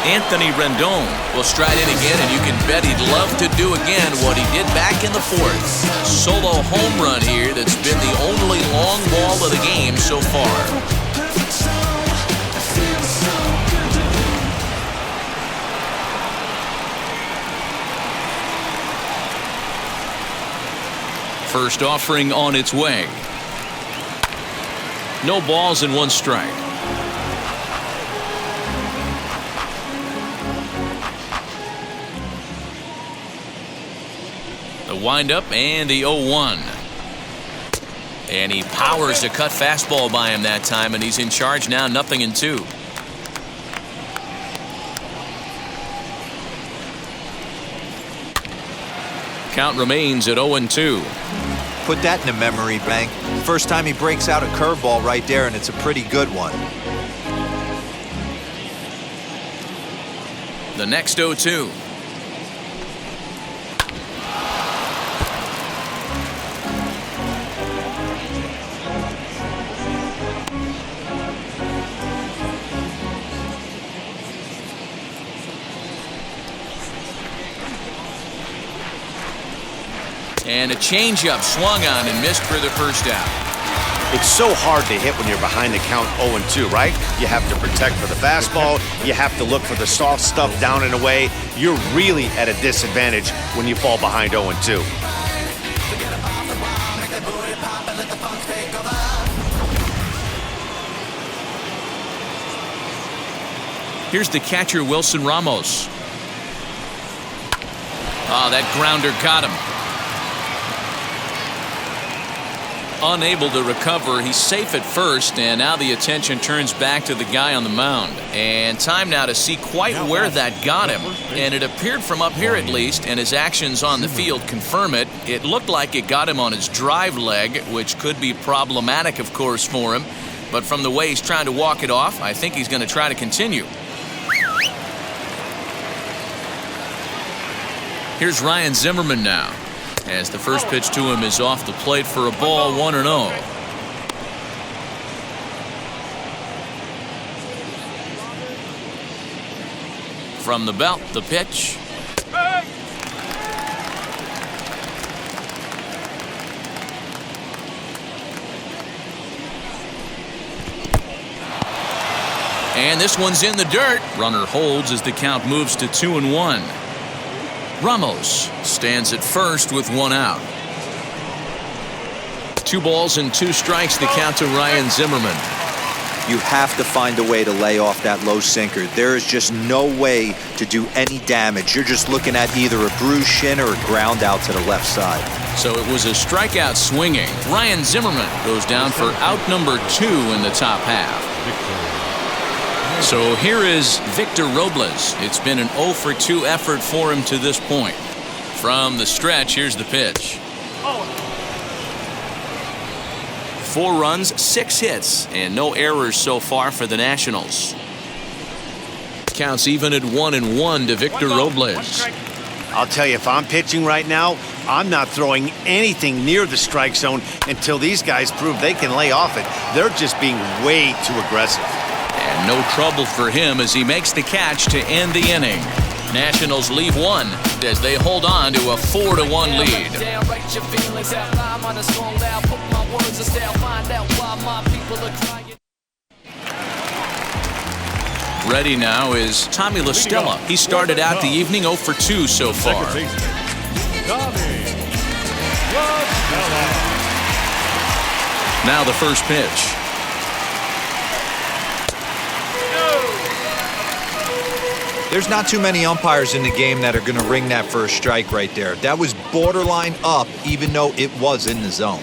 Anthony Rendon will stride in again, and you can bet he'd love to do again what he did back in the 4th. Solo home run here that's been the only long ball of the game so far. First offering on its way. No balls and 1 strike. The windup and the 0-1. And he powers a cut fastball by him that time, and he's in charge now, 0-2. Count remains at 0-2. Put that in the memory bank. First time he breaks out a curveball right there, and it's a pretty good one. The next 0-2. And a changeup swung on and missed for the first out. It's so hard to hit when you're behind the count 0-2, right? You have to protect for the fastball. You have to look for the soft stuff down and away. You're really at a disadvantage when you fall behind 0-2. Here's the catcher, Wilson Ramos. Oh, that grounder got him. Unable to recover. He's safe at first, and now the attention turns back to the guy on the mound. And time now to see quite where that got him. And it appeared from up here at least, and his actions on the field confirm it. It looked like it got him on his drive leg, which could be problematic, of course, for him. But from the way he's trying to walk it off, I think he's going to try to continue. Here's Ryan Zimmerman now, as the first pitch to him is off the plate for a ball, 1-0. From the belt, the pitch. And this one's in the dirt. Runner holds as the count moves to 2-1. Ramos stands at first with 1 out. 2 balls and 2 strikes, the count to Ryan Zimmerman. You have to find a way to lay off that low sinker. There is just no way to do any damage. You're just looking at either a bruised shin or a ground out to the left side. So it was a strikeout swinging. Ryan Zimmerman goes down for out number 2 in the top half. So here is Victor Robles. It's been an 0-for-2 effort for him to this point. From the stretch, here's the pitch. 4 runs, 6 hits, and no errors so far for the Nationals. Counts even at 1-1 to Victor Robles. I'll tell you, if I'm pitching right now, I'm not throwing anything near the strike zone until these guys prove they can lay off it. They're just being way too aggressive. And no trouble for him as he makes the catch to end the inning. Nationals leave 1 as they hold on to a 4-1 lead. Ready now is Tommy La Stella. He started out the evening 0 for 2 so far. Now the first pitch. There's not too many umpires in the game that are going to ring that first strike right there. That was borderline up, even though it was in the zone.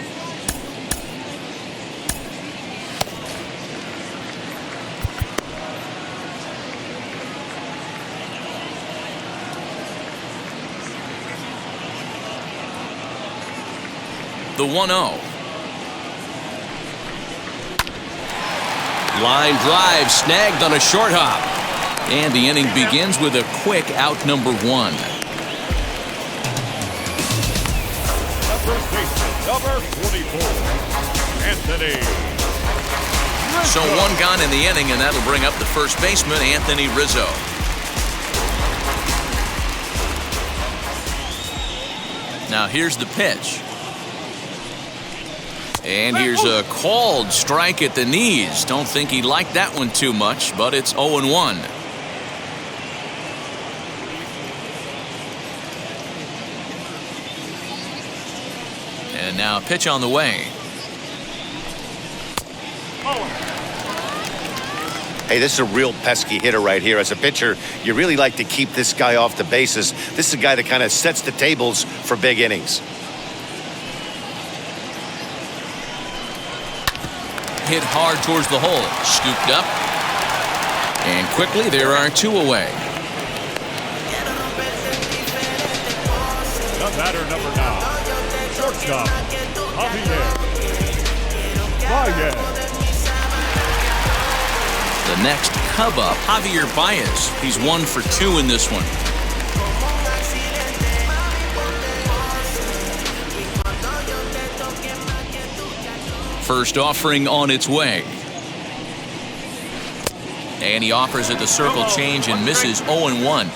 The 1-0. Line drive snagged on a short hop. And the inning begins with a quick out number 1. The first baseman, number 44, Anthony. So 1 gone in the inning, and that'll bring up the first baseman, Anthony Rizzo. Now here's the pitch. And here's a called strike at the knees. Don't think he liked that one too much, but it's 0-1. And now a pitch on the way. Hey, this is a real pesky hitter right here. As a pitcher, you really like to keep this guy off the bases. This is a guy that kind of sets the tables for big innings. Hit hard towards the hole. Scooped up. And quickly there are 2 away. The batter, number 9, shortstop, Javier. The next Cub up, Javier Baez. He's 1 for 2 in this one. First offering on its way. And he offers it the circle change and misses 0-1.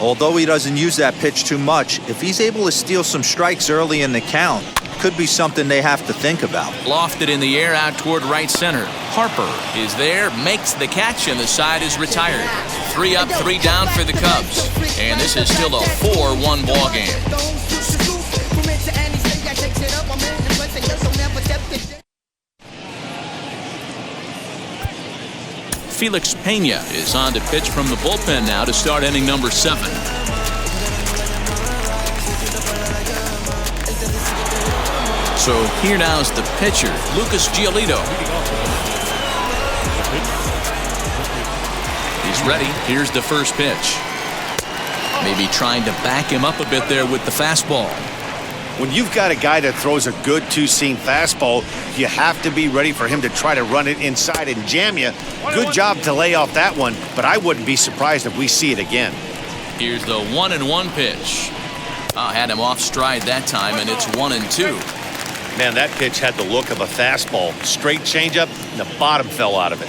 Although he doesn't use that pitch too much, if he's able to steal some strikes early in the count, could be something they have to think about. Lofted in the air out toward right center. Harper is there, makes the catch, and the side is retired. 3 up, 3 down for the Cubs. And this is still a 4-1 ball game. Felix Pena is on to pitch from the bullpen now to start inning number 7. So here now is the pitcher, Lucas Giolito. He's ready. Here's the first pitch. Maybe trying to back him up a bit there with the fastball. When you've got a guy that throws a good 2-seam fastball, you have to be ready for him to try to run it inside and jam you. Good job to lay off that one, but I wouldn't be surprised if we see it again. Here's the 1-1 pitch. Had him off stride that time, and it's 1-2. Man, that pitch had the look of a fastball. Straight changeup, and the bottom fell out of it.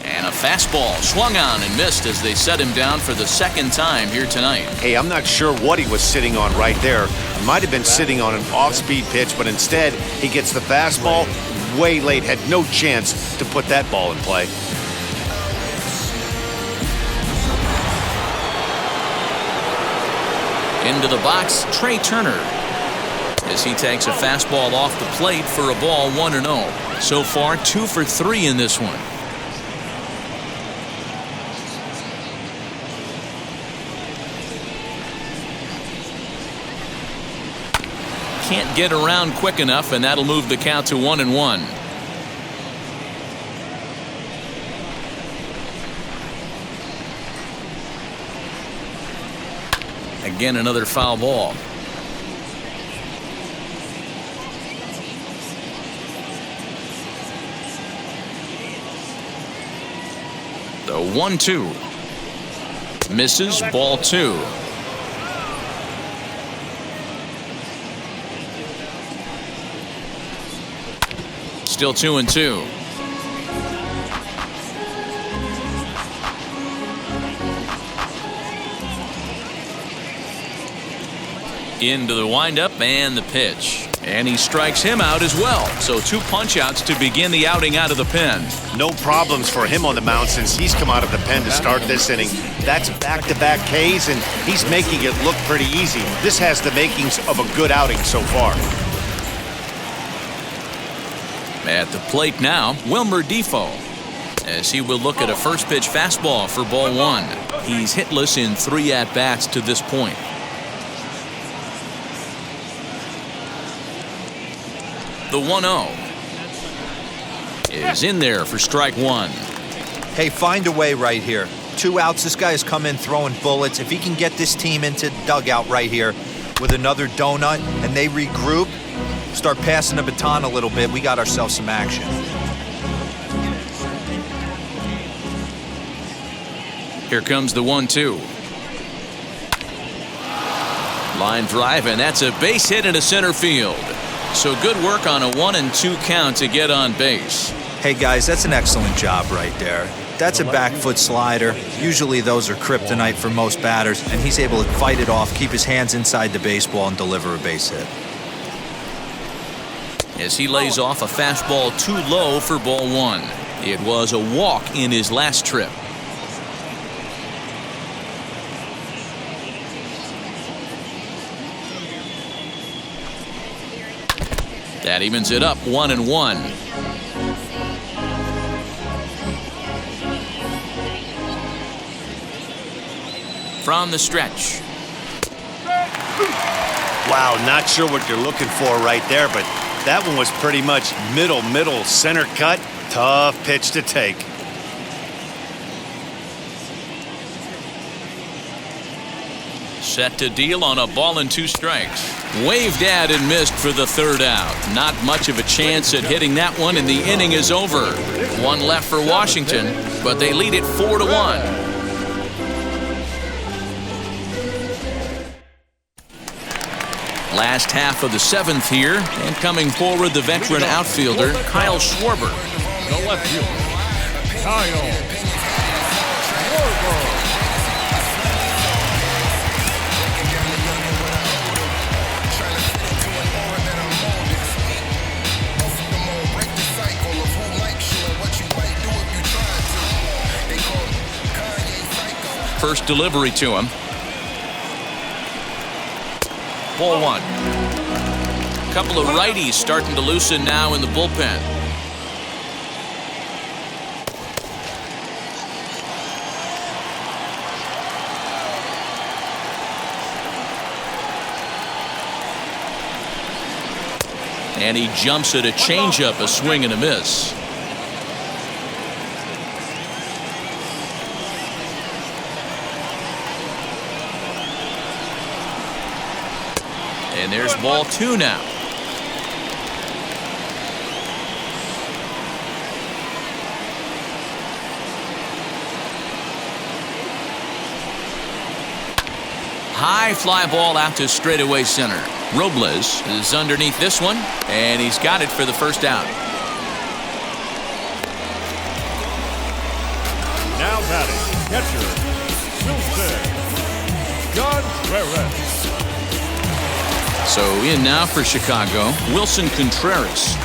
And a fastball swung on and missed as they set him down for the second time here tonight. Hey, I'm not sure what he was sitting on right there. He might have been sitting on an off-speed pitch, but instead he gets the fastball way late. Had no chance to put that ball in play. Into the box, Trey Turner, as he takes a fastball off the plate for a ball, 1-0. So far, 2 for 3 in this one. Can't get around quick enough, and that'll move the count to 1-1. Again, another foul ball. The 1-2. Misses, ball 2. Still 2-2. Into the windup and the pitch. And he strikes him out as well. So 2 punch-outs to begin the outing out of the pen. No problems for him on the mound since he's come out of the pen to start this inning. That's back-to-back Ks, and he's making it look pretty easy. This has the makings of a good outing so far. At the plate now, Wilmer Defoe, as he will look at a first pitch fastball for ball 1. He's hitless in 3 at-bats to this point. The 1-0 is in there for strike 1. Hey, find a way right here. 2 outs. This guy has come in throwing bullets. If he can get this team into the dugout right here with another donut and they regroup, start passing the baton a little bit, we got ourselves some action. Here comes the 1-2. Line drive, and that's a base hit into center field. So good work on a 1-2 count to get on base. Hey guys, that's an excellent job right there. That's a back foot slider. Usually those are kryptonite for most batters, and he's able to fight it off, keep his hands inside the baseball, and deliver a base hit. As he lays off a fastball too low for ball 1. It was a walk in his last trip. That evens it up 1-1. From the stretch. Wow, not sure what you're looking for right there, but that one was pretty much middle, center cut. Tough pitch to take. Set to deal on a ball and 2 strikes. Waved at and missed for the 3rd out. Not much of a chance at hitting that one, and the inning is over. 1 left for Washington, but they lead it 4-1. Last half of the 7th here, and coming forward the veteran outfielder Kyle Schwarber. The left fielder, Kyle Schwarber. First delivery to him. Ball 1. A couple of righties starting to loosen now in the bullpen. And he jumps at a changeup, a swing and a miss. And there's ball 2 now. High fly ball out to straightaway center. Robles is underneath this one, and he's got it for the 1st out. Now batting, catcher, Wilson Contreras. So in now for Chicago, Wilson Contreras.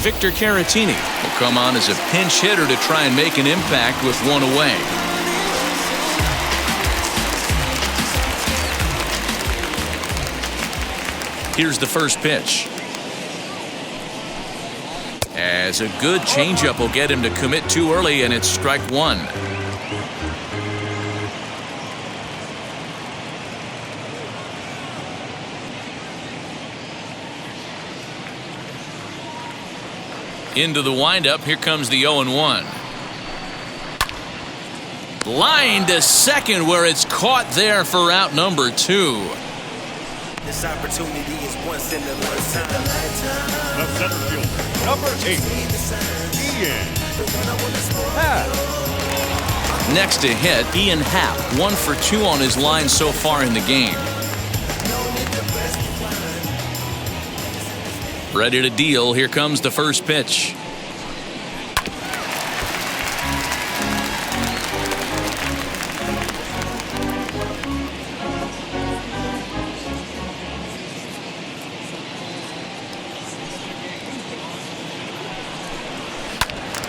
Victor Caratini will come on as a pinch hitter to try and make an impact with 1 away. Here's the first pitch. As a good changeup will get him to commit too early, and it's strike 1. Into the windup. Here comes the 0-1. Line to second, where it's caught there for out number 2. This opportunity is once in a lifetime. The center fielder, number 8, Ian Happ. Next to hit, Ian Happ, 1 for 2 on his line so far in the game. Ready to deal. Here comes the first pitch.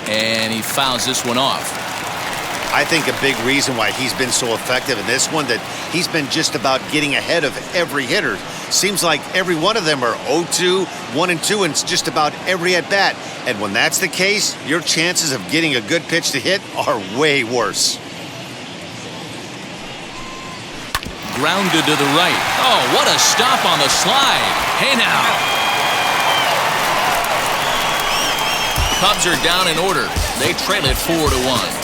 And he fouls this one off. I think a big reason why he's been so effective in this one, that he's been just about getting ahead of every hitter. Seems like every one of them are 0-2, 1-2, and it's just about every at-bat. And when that's the case, your chances of getting a good pitch to hit are way worse. Grounded to the right. Oh, what a stop on the slide. Hey now. Cubs are down in order. They trail it 4-1.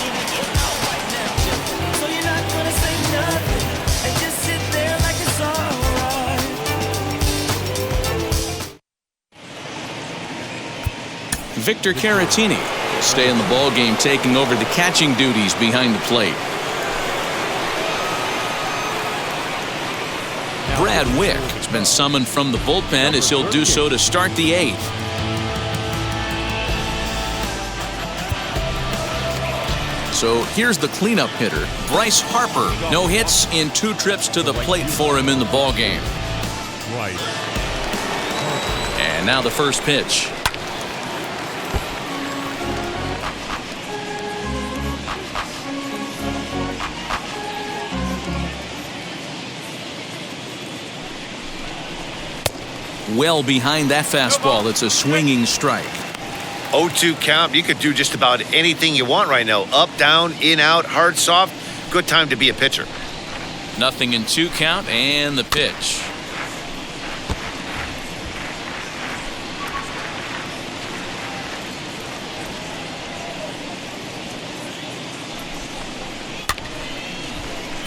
Victor Caratini will stay in the ballgame, taking over the catching duties behind the plate. Brad Wick has been summoned from the bullpen as he'll do so to start the 8th. So here's the cleanup hitter, Bryce Harper. No hits in 2 trips to the plate for him in the ballgame. Right. And now the first pitch. Well behind that fastball. It's a swinging strike. 0-2 count. You could do just about anything you want right now. Up, down, in, out, hard, soft. Good time to be a pitcher. Nothing in 2 count, and the pitch.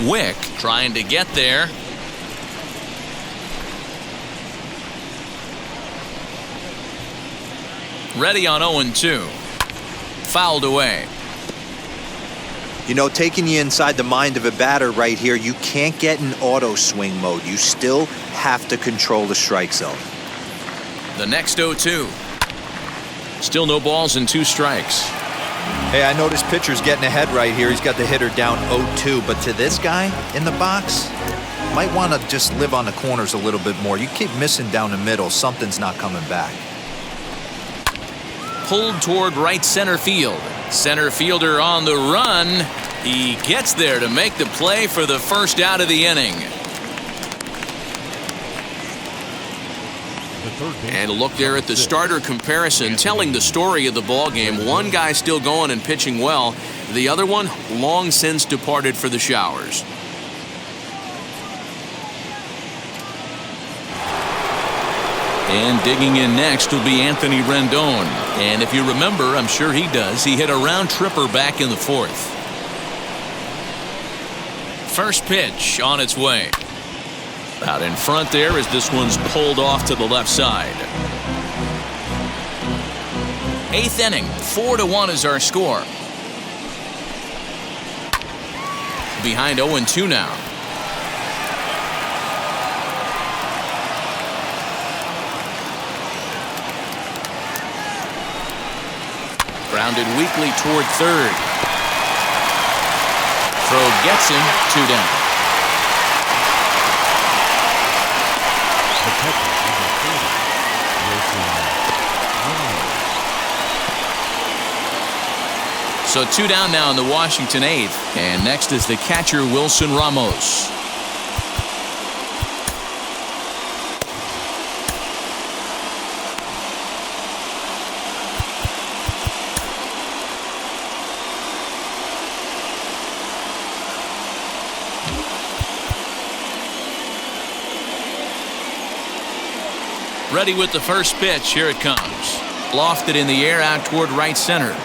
Wick trying to get there. Ready on 0-2. Fouled away. You know, taking you inside the mind of a batter right here, you can't get in auto swing mode. You still have to control the strike zone. The next 0-2. Still no balls and 2 strikes. Hey, I noticed pitcher's getting ahead right here. He's got the hitter down 0-2. But to this guy in the box, might want to just live on the corners a little bit more. You keep missing down the middle. Something's not coming back. Pulled toward right center field. Center fielder on the run. He gets there to make the play for the first out of the inning. And a look there at the starter comparison, telling the story of the ball game. One guy still going and pitching well. The other one long since departed for the showers. And digging in next will be Anthony Rendon. And if you remember, I'm sure he does, he hit a round tripper back in the 4th. First pitch on its way. Out in front there as this one's pulled off to the left side. 8th inning, 4-1 is our score. Behind 0-2 now. Grounded weakly toward third. Throw gets him, 2 down. So 2 down now in the Washington 8th. And next is the catcher, Wilson Ramos. Ready with the first pitch. Here it comes. Lofted in the air out toward right center.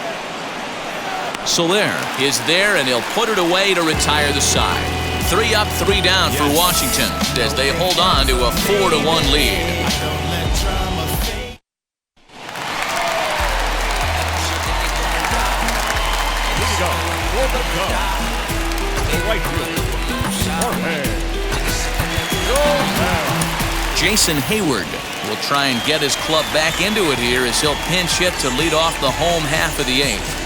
Soler is there, and he'll put it away to retire the side. 3 up, 3 down for Washington as they hold on to a 4-1 lead. Jason Hayward will try and get his club back into it here as he'll pinch hit to lead off the home half of the 8th.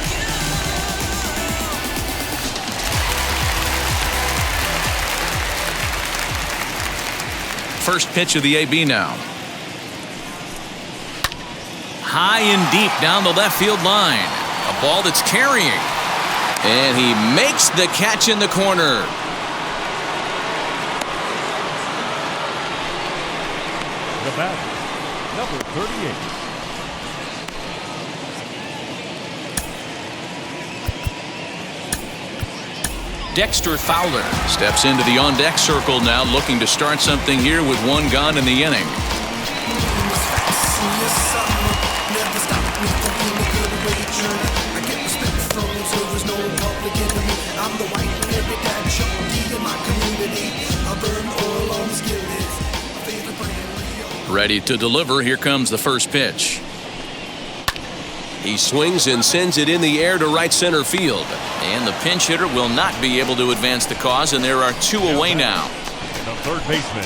First pitch of the AB now. High and deep down the left field line. A ball that's carrying. And he makes the catch in the corner. The batter, number 38. Dexter Fowler steps into the on-deck circle now, looking to start something here with 1 gone in the inning. Ready to deliver. Here comes the first pitch. He swings and sends it in the air to right center field. And the pinch hitter will not be able to advance the cause, and there are 2 away now. The third baseman,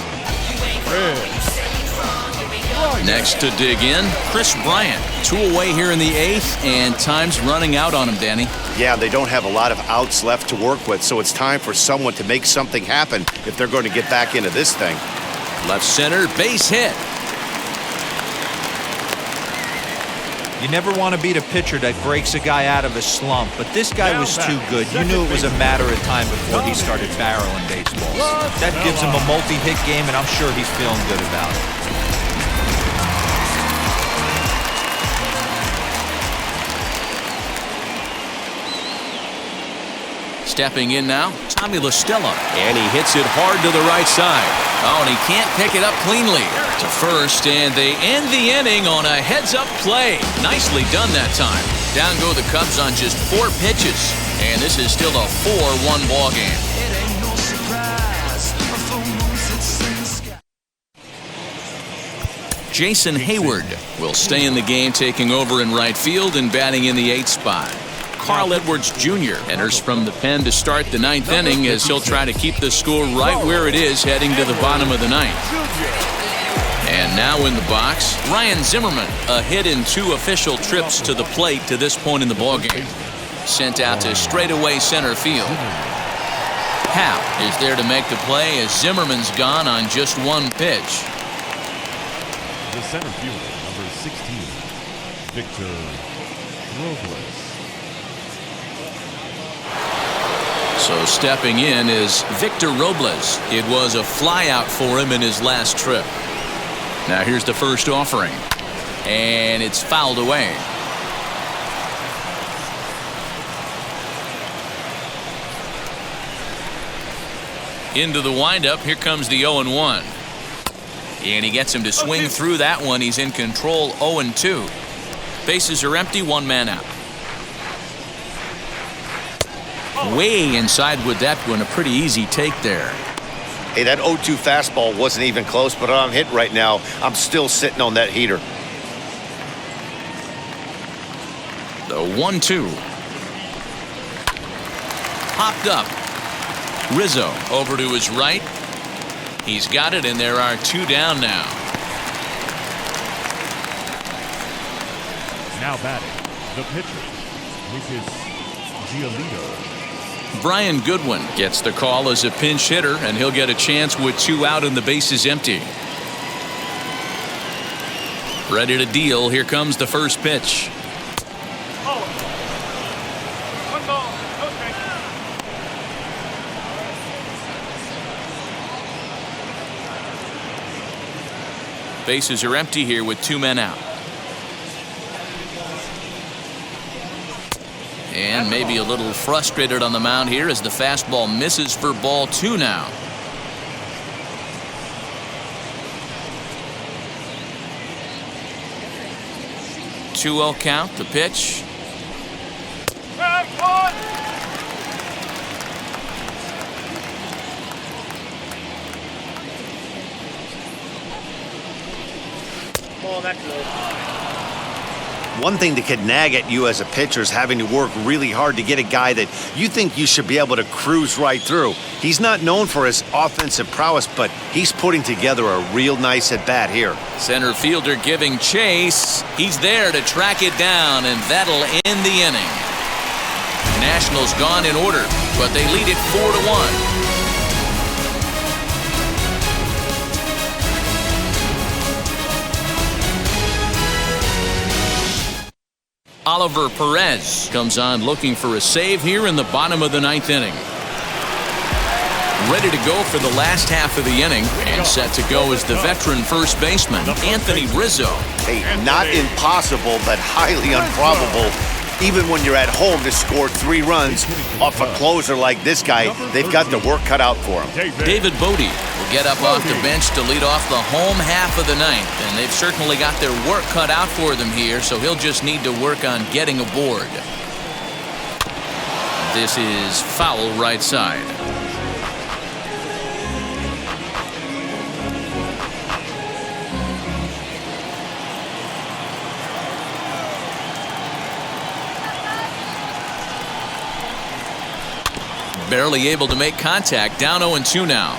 Next to dig in, Chris Bryant. 2 away here in the 8th, and time's running out on him, Danny. Yeah, they don't have a lot of outs left to work with, so it's time for someone to make something happen if they're going to get back into this thing. Left center, base hit. You never want to beat a pitcher that breaks a guy out of a slump, but this guy was too good. You knew it was a matter of time before he started barreling baseballs. That gives him a multi-hit game, and I'm sure he's feeling good about it. Stepping in now, Tommy La Stella. And he hits it hard to the right side. Oh, and he can't pick it up cleanly. To first, and they end the inning on a heads-up play. Nicely done that time. Down go the Cubs on just 4 pitches. And this is still a 4-1 ball game. Jason Hayward will stay in the game, taking over in right field and batting in the 8th spot. Carl Edwards Jr. enters from the pen to start the 9th inning as he'll try to keep the score right where it is heading to the bottom of the 9th. And now in the box, Ryan Zimmerman, a hit in 2 official trips to the plate to this point in the ballgame. Sent out to straightaway center field. Hal is there to make the play as Zimmerman's gone on just 1 pitch. The center fielder, number 16, Victor Robles. So stepping in is Victor Robles. It was a flyout for him in his last trip. Now here's the first offering. And it's fouled away. Into the windup. Here comes the 0-1. And he gets him to swing through that one. He's in control, 0-2. Bases are empty, 1 man out. Way inside with that one, a pretty easy take there. Hey, that 0-2 fastball wasn't even close, but I'm hit right now. I'm still sitting on that heater. The 1-2. Popped up. Rizzo over to his right. He's got it, and there are 2 down now. Now batting, the pitcher, Lucas Giolito. Brian Goodwin gets the call as a pinch hitter, and he'll get a chance with 2 out and the bases empty. Ready to deal. Here comes the first pitch. Oh. 1 ball. Okay. Bases are empty here with 2 men out. And maybe a little frustrated on the mound here as the fastball misses for ball 2 now. Two-0 count. The pitch. Oh, that's low. One thing that could nag at you as a pitcher is having to work really hard to get a guy that you think you should be able to cruise right through. He's not known for his offensive prowess, but he's putting together a real nice at-bat here. Center fielder giving chase. He's there to track it down, and that'll end the inning. Nationals gone in order, but they lead it 4-1. Oliver Perez comes on looking for a save here in the bottom of the 9th inning. Ready to go for the last half of the inning, and set to go is the veteran first baseman, Anthony Rizzo. Hey, not impossible, but highly improbable. Even when you're at home to score 3 runs off a closer like this guy, they've got the work cut out for him. David Bodie will get up off the bench to lead off the home half of the 9th, and they've certainly got their work cut out for them here, so he'll just need to work on getting aboard. This is foul right side. Barely able to make contact, down 0-2 now.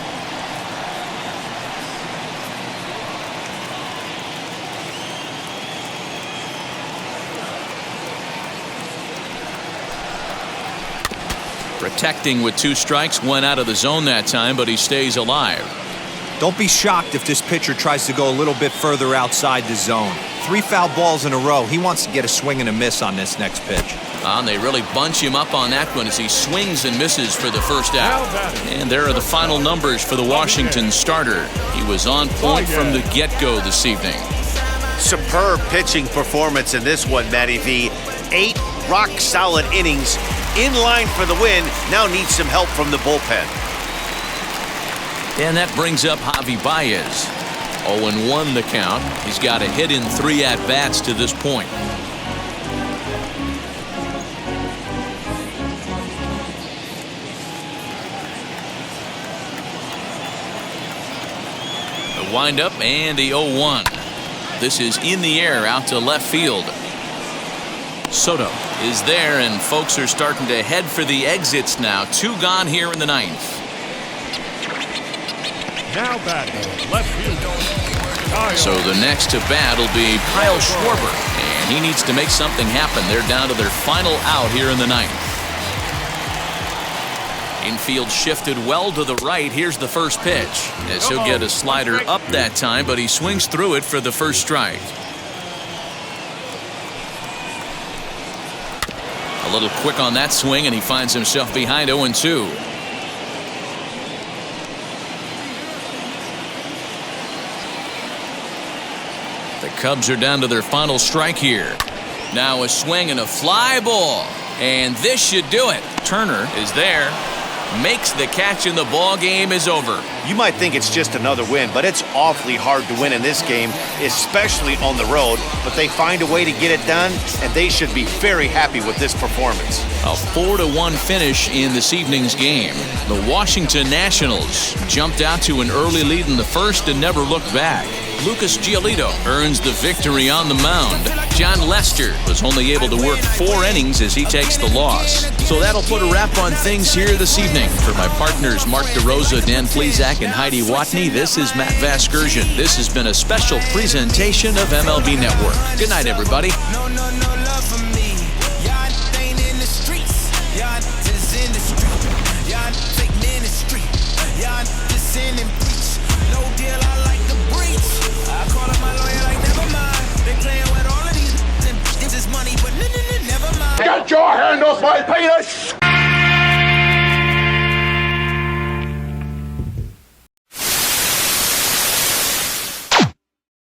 Protecting with 2 strikes, went out of the zone that time, but he stays alive. Don't be shocked if this pitcher tries to go a little bit further outside the zone. 3 foul balls in a row. He wants to get a swing and a miss on this next pitch. And they really bunch him up on that one as he swings and misses for the first out. And there are the final numbers for the Washington starter. He was on point from the get-go this evening. Superb pitching performance in this one, Matty V. 8 rock-solid innings, in line for the win. Now needs some help from the bullpen. And that brings up Javi Baez. 0-1 the count. He's got a hit in 3 at-bats to this point. The windup and the 0-1. This is in the air out to left field. Soto is there, and folks are starting to head for the exits now. 2 gone here in the 9th. Now batting, left field. So the next to bat will be Kyle Schwarber, and he needs to make something happen. They're down to their final out here in the 9th. Infield shifted well to the right. Here's the first pitch, as he'll get a slider up that time, but he swings through it for the first strike. A little quick on that swing, and he finds himself behind 0-2. The Cubs are down to their final strike here. Now a swing and a fly ball, and this should do it. Turner is there, makes the catch, and the ball game is over. You might think it's just another win, but it's awfully hard to win in this game, especially on the road. But they find a way to get it done, and they should be very happy with this performance. A 4-1 finish in this evening's game. The Washington Nationals jumped out to an early lead in the first and never looked back. Lucas Giolito earns the victory on the mound. John Lester was only able to work 4 innings as he takes the loss. So that'll put a wrap on things here this evening. For my partners Mark DeRosa, Dan Plezak, and Heidi Watney, this is Matt Vasgersian. This has been a special presentation of MLB Network. Good night, everybody. Get your hand off my penis!